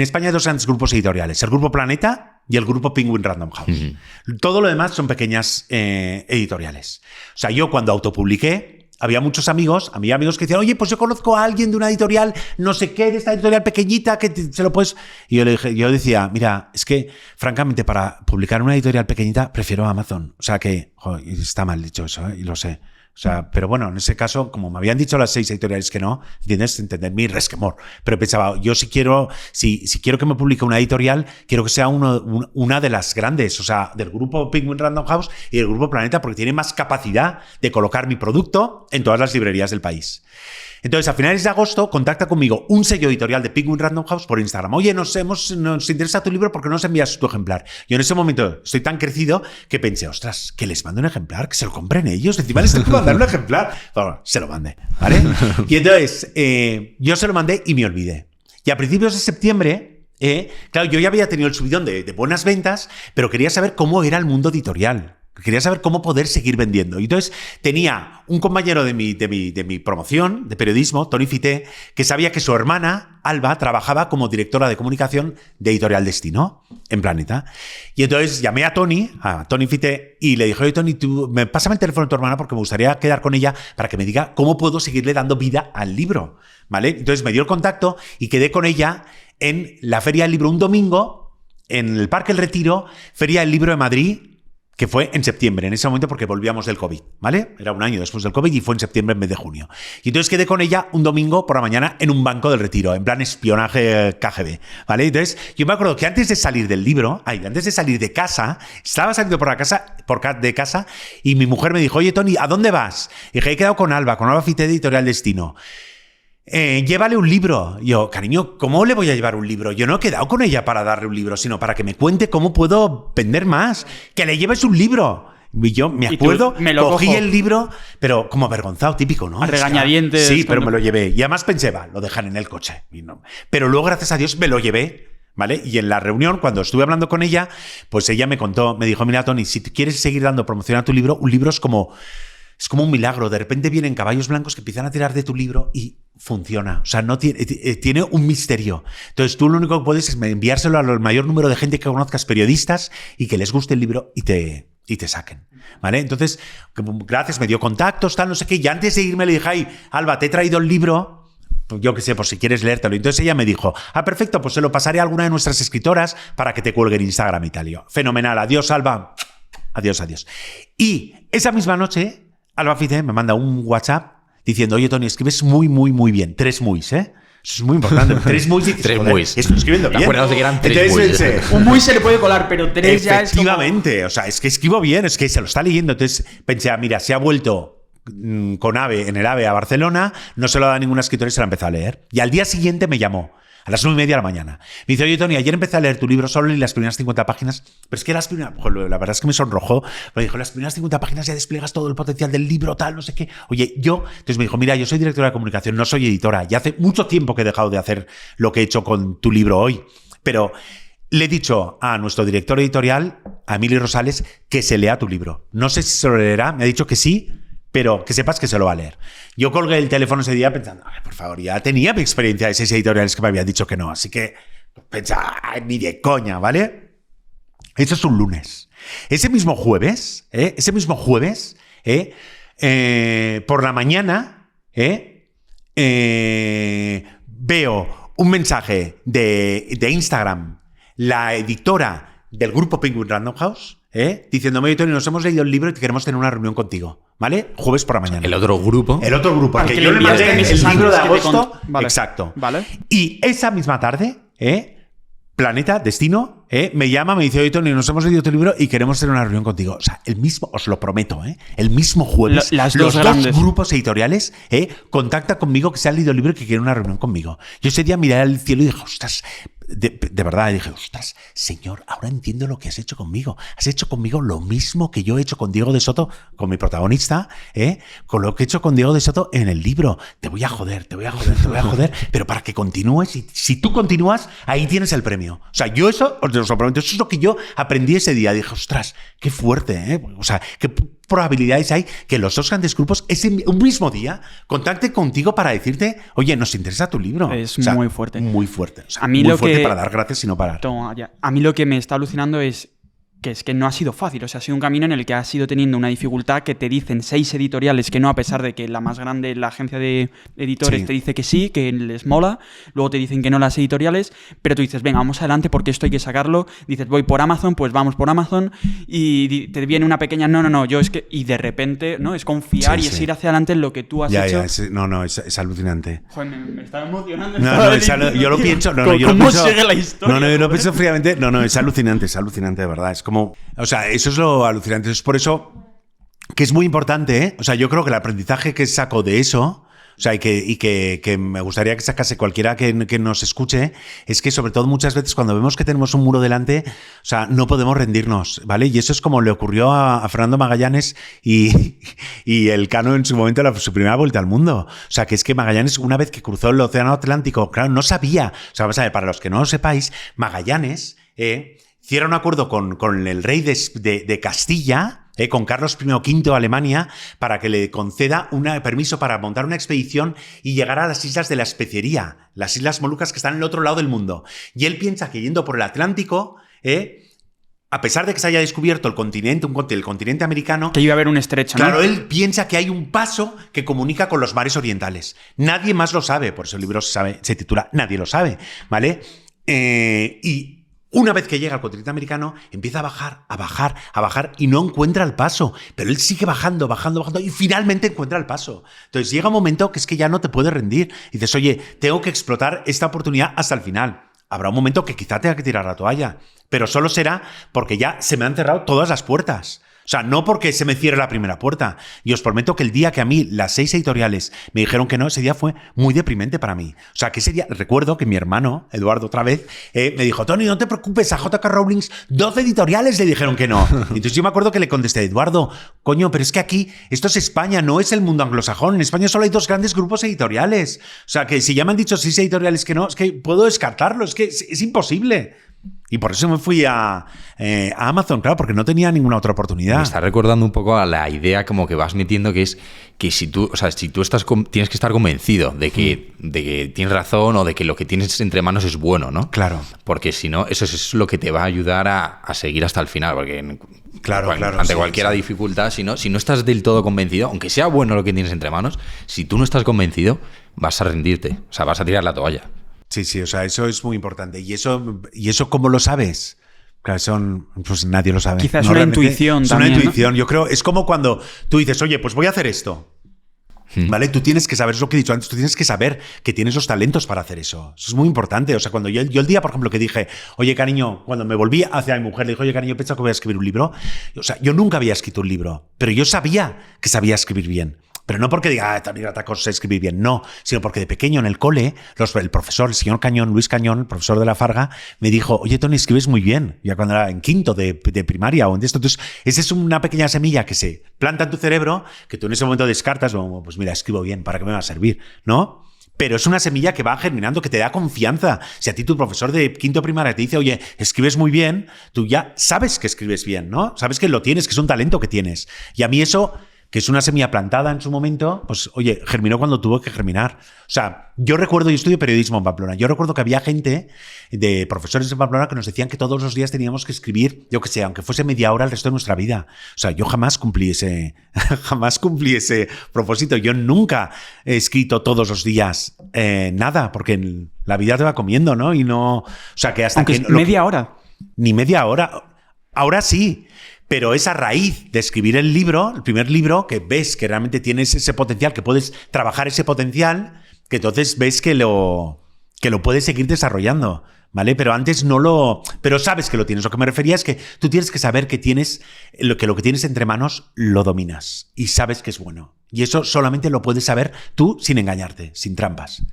España hay 2 grandes grupos editoriales, el Grupo Planeta y el Grupo Penguin Random House. Uh-huh. Todo lo demás son pequeñas editoriales. O sea, yo cuando autopubliqué, había muchos amigos que decían, oye, pues yo conozco a alguien de una editorial, no sé qué, de esta editorial pequeñita, que se lo puedes... Y yo decía, mira, es que, francamente, para publicar una editorial pequeñita, prefiero Amazon. O sea que, joder, está mal dicho eso, y lo sé. O sea, pero bueno, en ese caso, como me habían dicho las 6 editoriales que no, ¿entiendes? Entender mi resquemor. Pero pensaba, yo si quiero que me publique una editorial, quiero que sea una de las grandes, o sea, del grupo Penguin Random House y del grupo Planeta, porque tiene más capacidad de colocar mi producto en todas las librerías del país. Entonces, a finales de agosto, contacta conmigo un sello editorial de Penguin Random House por Instagram. Oye, nos interesa tu libro, ¿por qué no nos envías tu ejemplar? Yo en ese momento estoy tan crecido que pensé, ostras, que les mando un ejemplar, que se lo compren ellos. Encima les tengo que mandar un ejemplar. Bueno, se lo mandé, ¿vale? Y entonces, yo se lo mandé y me olvidé. Y a principios de septiembre, claro, yo ya había tenido el subidón de buenas ventas, pero quería saber cómo era el mundo editorial. Quería saber cómo poder seguir vendiendo. Y entonces tenía un compañero de mi promoción de periodismo, Tony Fité, que sabía que su hermana, Alba, trabajaba como directora de comunicación de Editorial Destino en Planeta. Y entonces llamé a Tony Fité, y le dije, oye, Tony, pásame el teléfono de tu hermana porque me gustaría quedar con ella para que me diga cómo puedo seguirle dando vida al libro, ¿vale? Entonces me dio el contacto y quedé con ella en la Feria del Libro un domingo, en el Parque El Retiro, Feria del Libro de Madrid, que fue en septiembre, en ese momento, porque volvíamos del COVID, ¿vale? Era un año después del COVID y fue en septiembre en vez de junio. Y entonces quedé con ella un domingo por la mañana en un banco del Retiro, en plan espionaje KGB, ¿vale? Entonces, yo me acuerdo que antes de salir del libro, antes de salir de casa, estaba saliendo de casa, y mi mujer me dijo, oye, Tony, ¿a dónde vas? Y dije, he quedado con Alba Fité de Editorial Destino. Llévale un libro. Yo, cariño, ¿cómo le voy a llevar un libro? Yo no he quedado con ella para darle un libro, sino para que me cuente cómo puedo vender más. Que le lleves un libro. Y yo me acuerdo, cogí el libro, pero como avergonzado, típico, ¿no? A regañadientes. Sí, pero me lo llevé. Y además pensé, lo dejan en el coche. Y no. Pero luego, gracias a Dios, me lo llevé, ¿vale? Y en la reunión, cuando estuve hablando con ella, pues ella me dijo, mira, Tony, si quieres seguir dando promoción a tu libro, un libro es como un milagro. De repente vienen caballos blancos que empiezan a tirar de tu libro y funciona. O sea, no tiene un misterio. Entonces tú lo único que puedes es enviárselo al mayor número de gente que conozcas, periodistas, y que les guste el libro y te saquen, ¿vale? Entonces, gracias, me dio contactos, tal, no sé qué, y antes de irme le dije, ay, Alba, te he traído el libro, yo qué sé, por si quieres leértelo. Entonces ella me dijo, perfecto, pues se lo pasaré a alguna de nuestras escritoras para que te cuelgue en Instagram y tal. Y yo, fenomenal, adiós, Alba, adiós. Y esa misma noche, Alba Fité me manda un WhatsApp diciendo, oye, Tony, escribes muy, muy, muy bien. 3 muis, ¿eh? Eso es muy importante. 3 muis. 3 muis. Estoy escribiendo bien. Acuérdate que eran 3 muis. Un muy se le puede colar, pero 3 ya es como... Efectivamente. O sea, es que escribo bien, es que se lo está leyendo. Entonces pensé, mira, se ha vuelto con en el AVE a Barcelona, no se lo ha dado a ninguna escritora y se la empezó a leer. Y al día siguiente me llamó. A las 9:30 de la mañana. Me dice, oye, Tony, ayer empecé a leer tu libro, solo leí las primeras 50 páginas, pero es que la verdad es que me sonrojó, pero dijo, las primeras 50 páginas ya despliegas todo el potencial del libro, tal, no sé qué. Oye, entonces me dijo, mira, yo soy directora de comunicación, no soy editora, y hace mucho tiempo que he dejado de hacer lo que he hecho con tu libro hoy, pero le he dicho a nuestro director editorial, a Emilio Rosales, que se lea tu libro. No sé si se lo leerá, me ha dicho que sí, pero que sepas que se lo va a leer. Yo colgué el teléfono ese día pensando, por favor, ya tenía mi experiencia de 6 editoriales que me habían dicho que no, así que pensaba, ni de coña, ¿vale? Eso es un lunes. Ese mismo jueves, por la mañana, veo un mensaje de Instagram, la editora del grupo Penguin Random House, diciéndome, oye, Tony, nos hemos leído el libro y queremos tener una reunión contigo, ¿vale? Jueves por la mañana. El otro grupo. Al que yo le mandé el libro de agosto. Vale. Exacto. Vale. Y esa misma tarde, Planeta, Destino, me llama, me dice, oye, Tony, nos hemos leído tu libro y queremos tener una reunión contigo. O sea, el mismo, os lo prometo, el mismo jueves, Las los dos dos grandes. grupos editoriales contactan conmigo que se han leído el libro y que quieren una reunión conmigo. Yo ese día miré al cielo y dije, ostras, de verdad, dije, ostras, señor, ahora entiendo lo que has hecho conmigo. Has hecho conmigo lo mismo que yo he hecho con Diego de Soto, con mi protagonista, con lo que he hecho con Diego de Soto en el libro. Te voy a joder, pero para que continúes, y si tú continúas, ahí tienes el premio. O sea, yo eso, os lo prometo, eso es lo que yo aprendí ese día. Dije, ostras, qué fuerte, O sea, qué probabilidades hay que los dos grandes grupos un mismo día contacten contigo para decirte, oye, nos interesa tu libro. Es O sea, muy fuerte. Muy fuerte. O sea, A mí muy lo fuerte que- para dar gracias y no parar. Toma, ya. A mí lo que me está alucinando es que no ha sido fácil. O sea, ha sido un camino en el que has ido teniendo una dificultad que te dicen 6 editoriales que no, a pesar de que la más grande, la agencia de editores, Sí. te dice que sí, que les mola. Luego te dicen que no las editoriales, pero tú dices, venga, vamos adelante porque esto hay que sacarlo. Dices, voy por Amazon, pues vamos por Amazon. Y te viene una pequeña, no, yo es que... Y de repente, ¿no? Es confiar Sí, y es sí. ir hacia adelante en lo que tú has Ya, hecho. es alucinante. Joder, me está emocionando. Yo lo pienso. Yo lo ¿Cómo pienso, sigue la historia? yo lo joder? pienso fríamente. Es alucinante, de verdad. Es como. O sea, eso es lo alucinante. Es por eso que es muy importante, O sea, yo creo que el aprendizaje que saco de eso. O sea, y que me gustaría que sacase cualquiera que nos escuche, es que sobre todo muchas veces cuando vemos que tenemos un muro delante, o sea, no podemos rendirnos, ¿vale? Y eso es como le ocurrió a Fernando Magallanes y Elcano en su momento, su primera vuelta al mundo. O sea, que es que Magallanes, una vez que cruzó el Océano Atlántico, claro, no sabía. O sea, vamos a ver, para los que no lo sepáis, Magallanes hicieron un acuerdo con el rey de Castilla, con Carlos I V de Alemania, para que le conceda un permiso para montar una expedición y llegar a las islas de la Especería, las Islas Molucas que están en el otro lado del mundo. Y él piensa que yendo por el Atlántico, a pesar de que se haya descubierto el continente americano, Que iba a haber un estrecho, ¿no? claro, él piensa que hay un paso que comunica con los mares orientales. Nadie más lo sabe, por eso el libro se titula Nadie lo sabe, ¿vale? Y una vez que llega al continente americano, empieza a bajar y no encuentra el paso. Pero él sigue bajando y finalmente encuentra el paso. Entonces llega un momento que es que ya no te puedes rendir. Y dices, oye, tengo que explotar esta oportunidad hasta el final. Habrá un momento que quizá tenga que tirar la toalla, pero solo será porque ya se me han cerrado todas las puertas. O sea, no porque se me cierre la primera puerta. Y os prometo que el día que a mí las 6 editoriales me dijeron que no, ese día fue muy deprimente para mí. O sea, que ese día, recuerdo que mi hermano, Eduardo, otra vez, me dijo, Tony, no te preocupes, a J.K. Rowling 12 editoriales le dijeron que no. Y entonces yo me acuerdo que le contesté, Eduardo, coño, pero es que aquí, esto es España, no es el mundo anglosajón. En España solo hay 2 grandes grupos editoriales. O sea, que si ya me han dicho 6 editoriales que no, es que puedo descartarlo, es que es imposible. Y por eso me fui a Amazon, claro, porque no tenía ninguna otra oportunidad. Me está recordando un poco a la idea como que vas metiendo, que es que si tú estás tienes que estar convencido de que tienes razón o de que lo que tienes entre manos es bueno, ¿no? Claro. Porque si no, eso es lo que te va a ayudar a seguir hasta el final. Porque Claro, ante sí, cualquier sí. dificultad, si no estás del todo convencido, aunque sea bueno lo que tienes entre manos, si tú no estás convencido, vas a rendirte. O sea, vas a tirar la toalla. Sí, o sea, eso es muy importante. ¿Y eso cómo lo sabes? Claro, pues nadie lo sabe. Quizás es una realmente intuición es también, una ¿no? intuición. Yo creo, es como cuando tú dices, oye, pues voy a hacer esto. ¿Vale? Tú tienes que saber, es lo que he dicho antes, tú tienes que saber que tienes los talentos para hacer eso. Eso es muy importante. O sea, cuando yo el día, por ejemplo, que dije, oye, cariño, cuando me volví hacia mi mujer, le dije, oye, cariño, pienso que voy a escribir un libro. O sea, yo nunca había escrito un libro, pero yo sabía que sabía escribir bien. Pero no porque diga, Tony Gratacos sé escribir bien, no, sino porque de pequeño en el cole, el profesor, el señor Cañón, Luis Cañón, el profesor de la Farga, me dijo, oye, Tony, escribes muy bien, ya cuando era en quinto de primaria o en esto. Entonces, esa es una pequeña semilla que se planta en tu cerebro, que tú en ese momento descartas, como, pues mira, escribo bien, ¿para qué me va a servir? ¿No? Pero es una semilla que va germinando, que te da confianza. Si a ti tu profesor de quinto primaria te dice, oye, escribes muy bien, tú ya sabes que escribes bien, ¿no? Sabes que lo tienes, que es un talento que tienes. Y a mí eso que es una semilla plantada en su momento, pues oye, germinó cuando tuvo que germinar. O sea, yo estudio periodismo en Pamplona, yo recuerdo que había gente de profesores en Pamplona que nos decían que todos los días teníamos que escribir, yo que sé, aunque fuese media hora el resto de nuestra vida. O sea, yo jamás cumplí ese propósito. Yo nunca he escrito todos los días nada, porque la vida te va comiendo, ¿no? Y no... O sea, que hasta Aunque que... es media hora. Ni media hora. Ahora sí. Pero es a raíz de escribir el primer libro, que ves que realmente tienes ese potencial, que puedes trabajar ese potencial, que entonces ves que lo puedes seguir desarrollando, ¿vale? Pero antes pero sabes que lo tienes. Lo que me refería es que tú tienes que saber que lo que tienes entre manos lo dominas y sabes que es bueno. Y eso solamente lo puedes saber tú sin engañarte, sin trampas.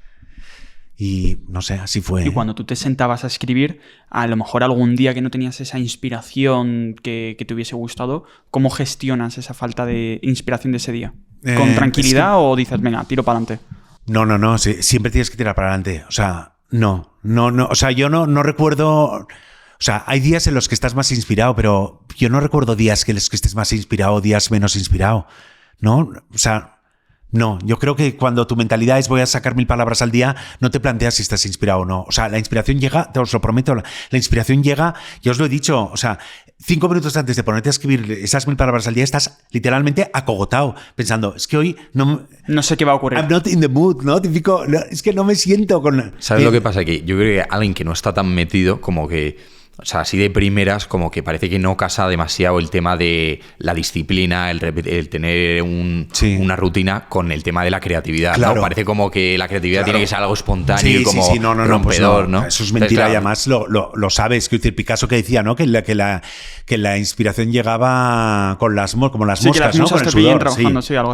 Y no sé, así fue. Y cuando tú te sentabas a escribir, a lo mejor algún día que no tenías esa inspiración que te hubiese gustado, ¿cómo gestionas esa falta de inspiración de ese día? ¿Con tranquilidad o dices, venga, tiro para adelante? No, siempre tienes que tirar para adelante. O sea, no. O sea, yo no recuerdo... O sea, hay días en los que estás más inspirado, pero yo no recuerdo días en los que estés más inspirado o días menos inspirado, ¿no? O sea... No, yo creo que cuando tu mentalidad es voy a sacar 1000 palabras al día, no te planteas si estás inspirado o no. O sea, la inspiración llega, te os lo prometo, la inspiración llega, ya os lo he dicho, o sea, 5 minutos antes de ponerte a escribir esas 1000 palabras al día, estás literalmente acogotado, pensando, es que hoy no sé qué va a ocurrir. I'm not in the mood, ¿no? Típico, es que no me siento con... ¿Sabes lo que pasa aquí? Yo creo que alguien que no está tan metido, como que... O sea, así de primeras, como que parece que no casa demasiado el tema de la disciplina, el tener una rutina con el tema de la creatividad, claro. ¿no? Parece como que la creatividad tiene que ser algo espontáneo y como rompedor, pues ¿no? Eso es mentira, y además lo sabes. Quiero decir, Picasso que decía, ¿no? Que la inspiración llegaba con como las moscas, ¿no? Con el sudor.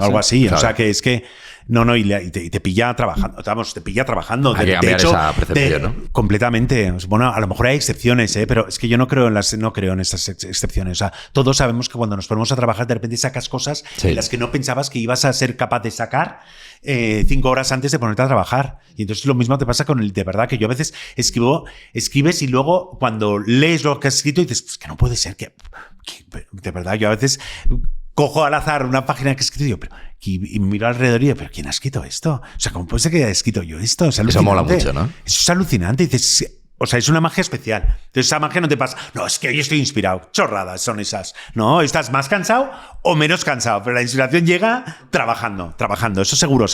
Algo así. Claro. O sea, que es que... No, y te pilla trabajando. Vamos, te pilla trabajando. Hay que cambiar esa percepción, ¿no? Completamente. Bueno, a lo mejor hay excepciones, pero es que yo no creo en estas excepciones. O sea, todos sabemos que cuando nos ponemos a trabajar, de repente sacas cosas en las que no pensabas que ibas a ser capaz de sacar 5 horas antes de ponerte a trabajar. Y entonces lo mismo te pasa con de verdad, que yo a veces escribes y luego cuando lees lo que has escrito dices, pues que no puede ser que de verdad, yo a veces... Cojo al azar una página que he escrito y digo, y miro alrededor y digo, ¿pero quién ha escrito esto? O sea, ¿cómo puede ser que haya escrito yo esto? Es eso mola mucho, ¿no? Eso es alucinante. Y dices, o sea, es una magia especial. Entonces, esa magia no te pasa, no, es que hoy estoy inspirado. Chorradas son esas. No, estás más cansado o menos cansado, pero la inspiración llega trabajando. Eso seguro,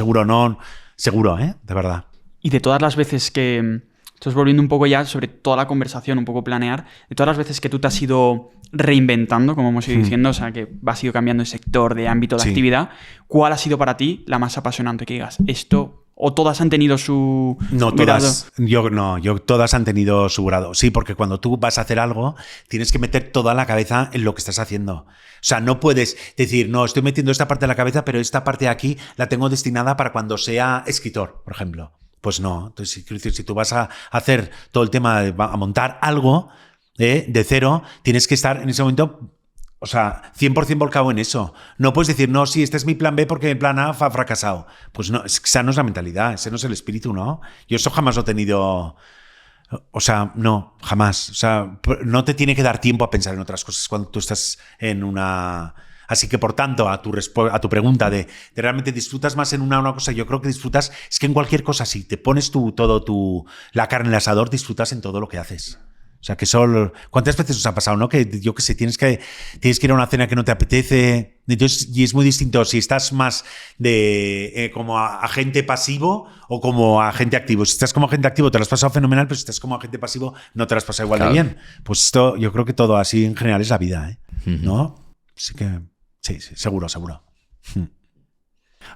de verdad. Y de todas las veces que... Estás volviendo un poco ya sobre toda la conversación, un poco planear, de todas las veces que tú te has ido reinventando, como hemos ido diciendo, o sea, que has ido cambiando de sector, de ámbito, de actividad, ¿cuál ha sido para ti la más apasionante que digas? Esto, o todas han tenido su grado? Todas han tenido su grado. Sí, porque cuando tú vas a hacer algo, tienes que meter toda la cabeza en lo que estás haciendo. O sea, no puedes decir, no, estoy metiendo esta parte de la cabeza, pero esta parte de aquí la tengo destinada para cuando sea escritor, por ejemplo. Pues no. Entonces, si tú vas a hacer todo el tema, a montar algo de cero, tienes que estar en ese momento, o sea, 100% volcado en eso. No puedes decir, no, sí, este es mi plan B porque el plan A ha fracasado. Pues no, esa no es la mentalidad, ese no es el espíritu, ¿no? Yo eso jamás lo he tenido... O sea, no, jamás. O sea, no te tiene que dar tiempo a pensar en otras cosas cuando tú estás en una... Así que, por tanto, a tu pregunta de realmente disfrutas más en una cosa, yo creo que disfrutas, es que en cualquier cosa, si te pones la carne en el asador, disfrutas en todo lo que haces. O sea, que solo... ¿Cuántas veces os ha pasado, no? Que yo qué sé, tienes que ir a una cena que no te apetece. Entonces, y es muy distinto si estás más de como agente pasivo o como agente activo. Si estás como agente activo te lo has pasado fenomenal, pero si estás como agente pasivo no te lo has pasado igual de bien. Pues esto, yo creo que todo así en general es la vida, ¿no? Así que... Sí, seguro.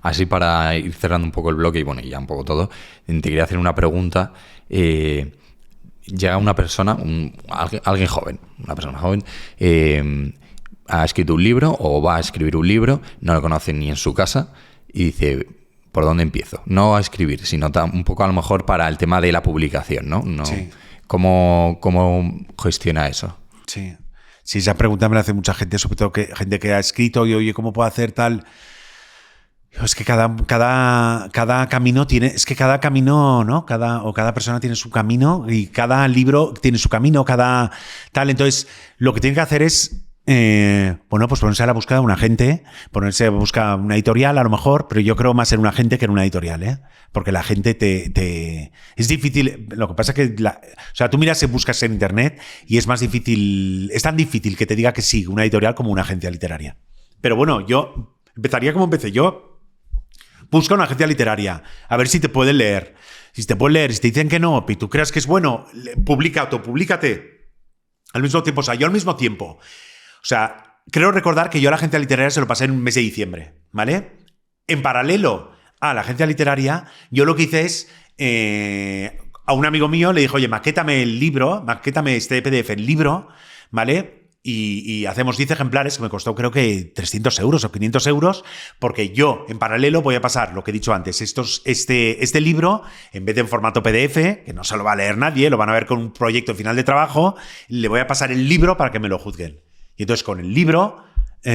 Así para ir cerrando un poco el bloque y bueno, y ya un poco todo, te quería hacer una pregunta. Llega una persona, alguien joven, una persona joven, ha escrito un libro o va a escribir un libro, no lo conoce ni en su casa y dice, ¿por dónde empiezo? No a escribir, sino un poco a lo mejor para el tema de la publicación, ¿no? Sí. ¿Cómo gestiona eso? Sí. Sí, esa pregunta me la hace mucha gente, sobre todo gente que ha escrito y oye, ¿cómo puedo hacer tal? Es que cada camino tiene, ¿no? Cada persona tiene su camino y cada libro tiene su camino, cada tal. Entonces, lo que tiene que hacer es Bueno, pues ponerse a la búsqueda de un agente, ponerse a buscar una editorial a lo mejor, pero yo creo más en un agente que en una editorial, ¿eh? Porque la gente es difícil, lo que pasa es que, o sea, tú miras y buscas en internet y es más difícil, es tan difícil que te diga que sí, una editorial como una agencia literaria. Pero bueno, yo empezaría como empecé yo. Busca una agencia literaria, a ver si te pueden leer. Si te pueden leer, si te dicen que no, y tú creas que es bueno, autopúblícate. Al mismo tiempo, o sea, yo al mismo tiempo. O sea, creo recordar que yo a la agencia literaria se lo pasé en un mes de diciembre, ¿vale? En paralelo a la agencia literaria, yo lo que hice es, a un amigo mío le dije, oye, maquétame el libro, maquétame este PDF en libro, ¿vale? Y hacemos 10 ejemplares, que me costó creo que 300 euros o 500 euros, porque yo, en paralelo, voy a pasar, lo que he dicho antes, este libro, en vez de en formato PDF, que no se lo va a leer nadie, lo van a ver con un proyecto final de trabajo, le voy a pasar el libro para que me lo juzguen. Y entonces con el libro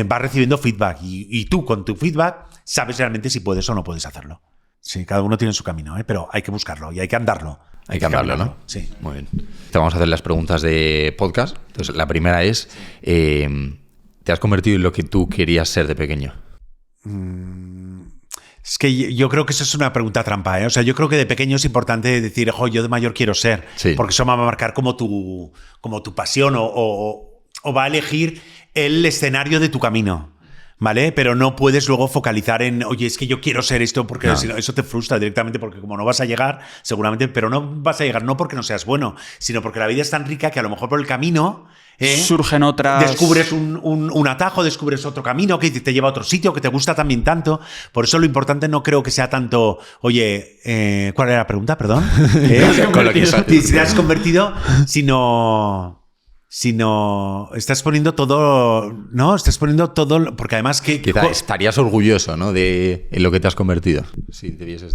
vas recibiendo feedback y tú con tu feedback sabes realmente si puedes o no puedes hacerlo. Sí, cada uno tiene su camino, pero hay que buscarlo y hay que andarlo. Hay que andarlo, ¿no? Sí. Muy bien. Te vamos a hacer las preguntas de podcast. Entonces, la primera es, ¿te has convertido en lo que tú querías ser de pequeño? Es que yo creo que eso es una pregunta trampa, ¿eh? O sea, yo creo que de pequeño es importante decir, yo de mayor quiero ser, sí. Porque eso va a marcar como tu pasión o va a elegir el escenario de tu camino, ¿vale? Pero no puedes luego focalizar en, oye, es que yo quiero ser esto, porque no. Si no, eso te frustra directamente, porque como no vas a llegar, seguramente, pero no vas a llegar no porque no seas bueno, sino porque la vida es tan rica que a lo mejor por el camino surgen otras... Descubres un atajo, descubres otro camino que te lleva a otro sitio, que te gusta también tanto. Por eso lo importante no creo que sea tanto, oye, ¿cuál era la pregunta? Perdón. Con lo que te has convertido, sino estás poniendo todo, ¿no? Estás poniendo todo, porque además que... Quizá estarías orgulloso, ¿no? De en lo que te has convertido. Si te vieses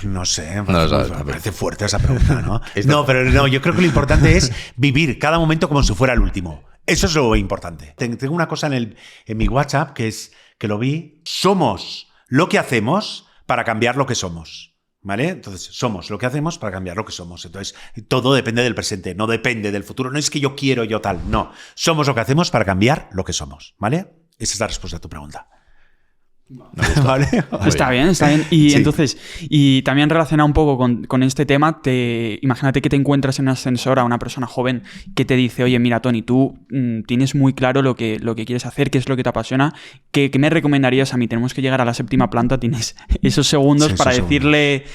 No sé, me parece fuerte esa pregunta, ¿no? No, pero no, yo creo que lo importante es vivir cada momento como si fuera el último. Eso es lo importante. Tengo una cosa en mi WhatsApp que lo vi. Somos lo que hacemos para cambiar lo que somos. ¿Vale? Entonces, somos lo que hacemos para cambiar lo que somos. Entonces, todo depende del presente, no depende del futuro. No es que yo quiero, yo tal. No. Somos lo que hacemos para cambiar lo que somos. ¿Vale? Esa es la respuesta a tu pregunta. ¿Vale? Está bien. Y sí. Entonces, y también relacionado un poco con este tema, imagínate que te encuentras en un ascensor a una persona joven que te dice, oye, mira, Tony, tú tienes muy claro lo que quieres hacer, qué es lo que te apasiona, ¿qué me recomendarías a mí? Tenemos que llegar a la 7ª planta, tienes esos segundos para decirle,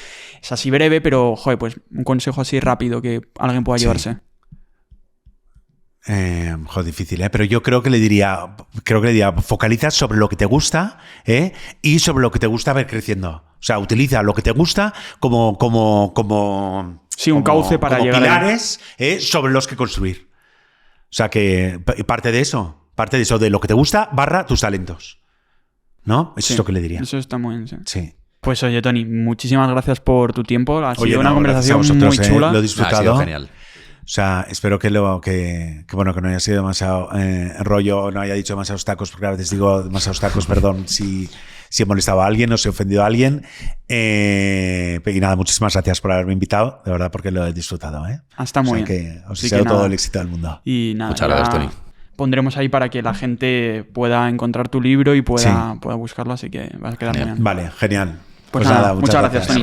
es así breve, pero, pues un consejo así rápido que alguien pueda llevarse. Difícil, pero yo creo que le diría, focaliza sobre lo que te gusta, y sobre lo que te gusta ver creciendo. O sea, utiliza lo que te gusta como un cauce para como llegar pilares sobre los que construir. O sea, que parte de eso, de lo que te gusta / tus talentos. ¿No? Eso es lo que le diría. Eso está muy bien, sí. Pues oye, Tony, muchísimas gracias por tu tiempo. Ha sido una conversación muy chula. Lo he disfrutado. Ha sido genial. O sea, espero que no haya sido demasiado rollo, no haya dicho demasiados tacos, porque a veces digo demasiados tacos, perdón si he molestado a alguien o si he ofendido a alguien. Y nada, muchísimas gracias por haberme invitado, de verdad, porque lo he disfrutado. Hasta muy bien. Que os deseo todo el éxito del mundo. Y nada, muchas gracias, Tony. Pondremos ahí para que la gente pueda encontrar tu libro y pueda buscarlo, así que va a quedar muy bien. Vale, genial. Pues nada, muchas gracias, Tony.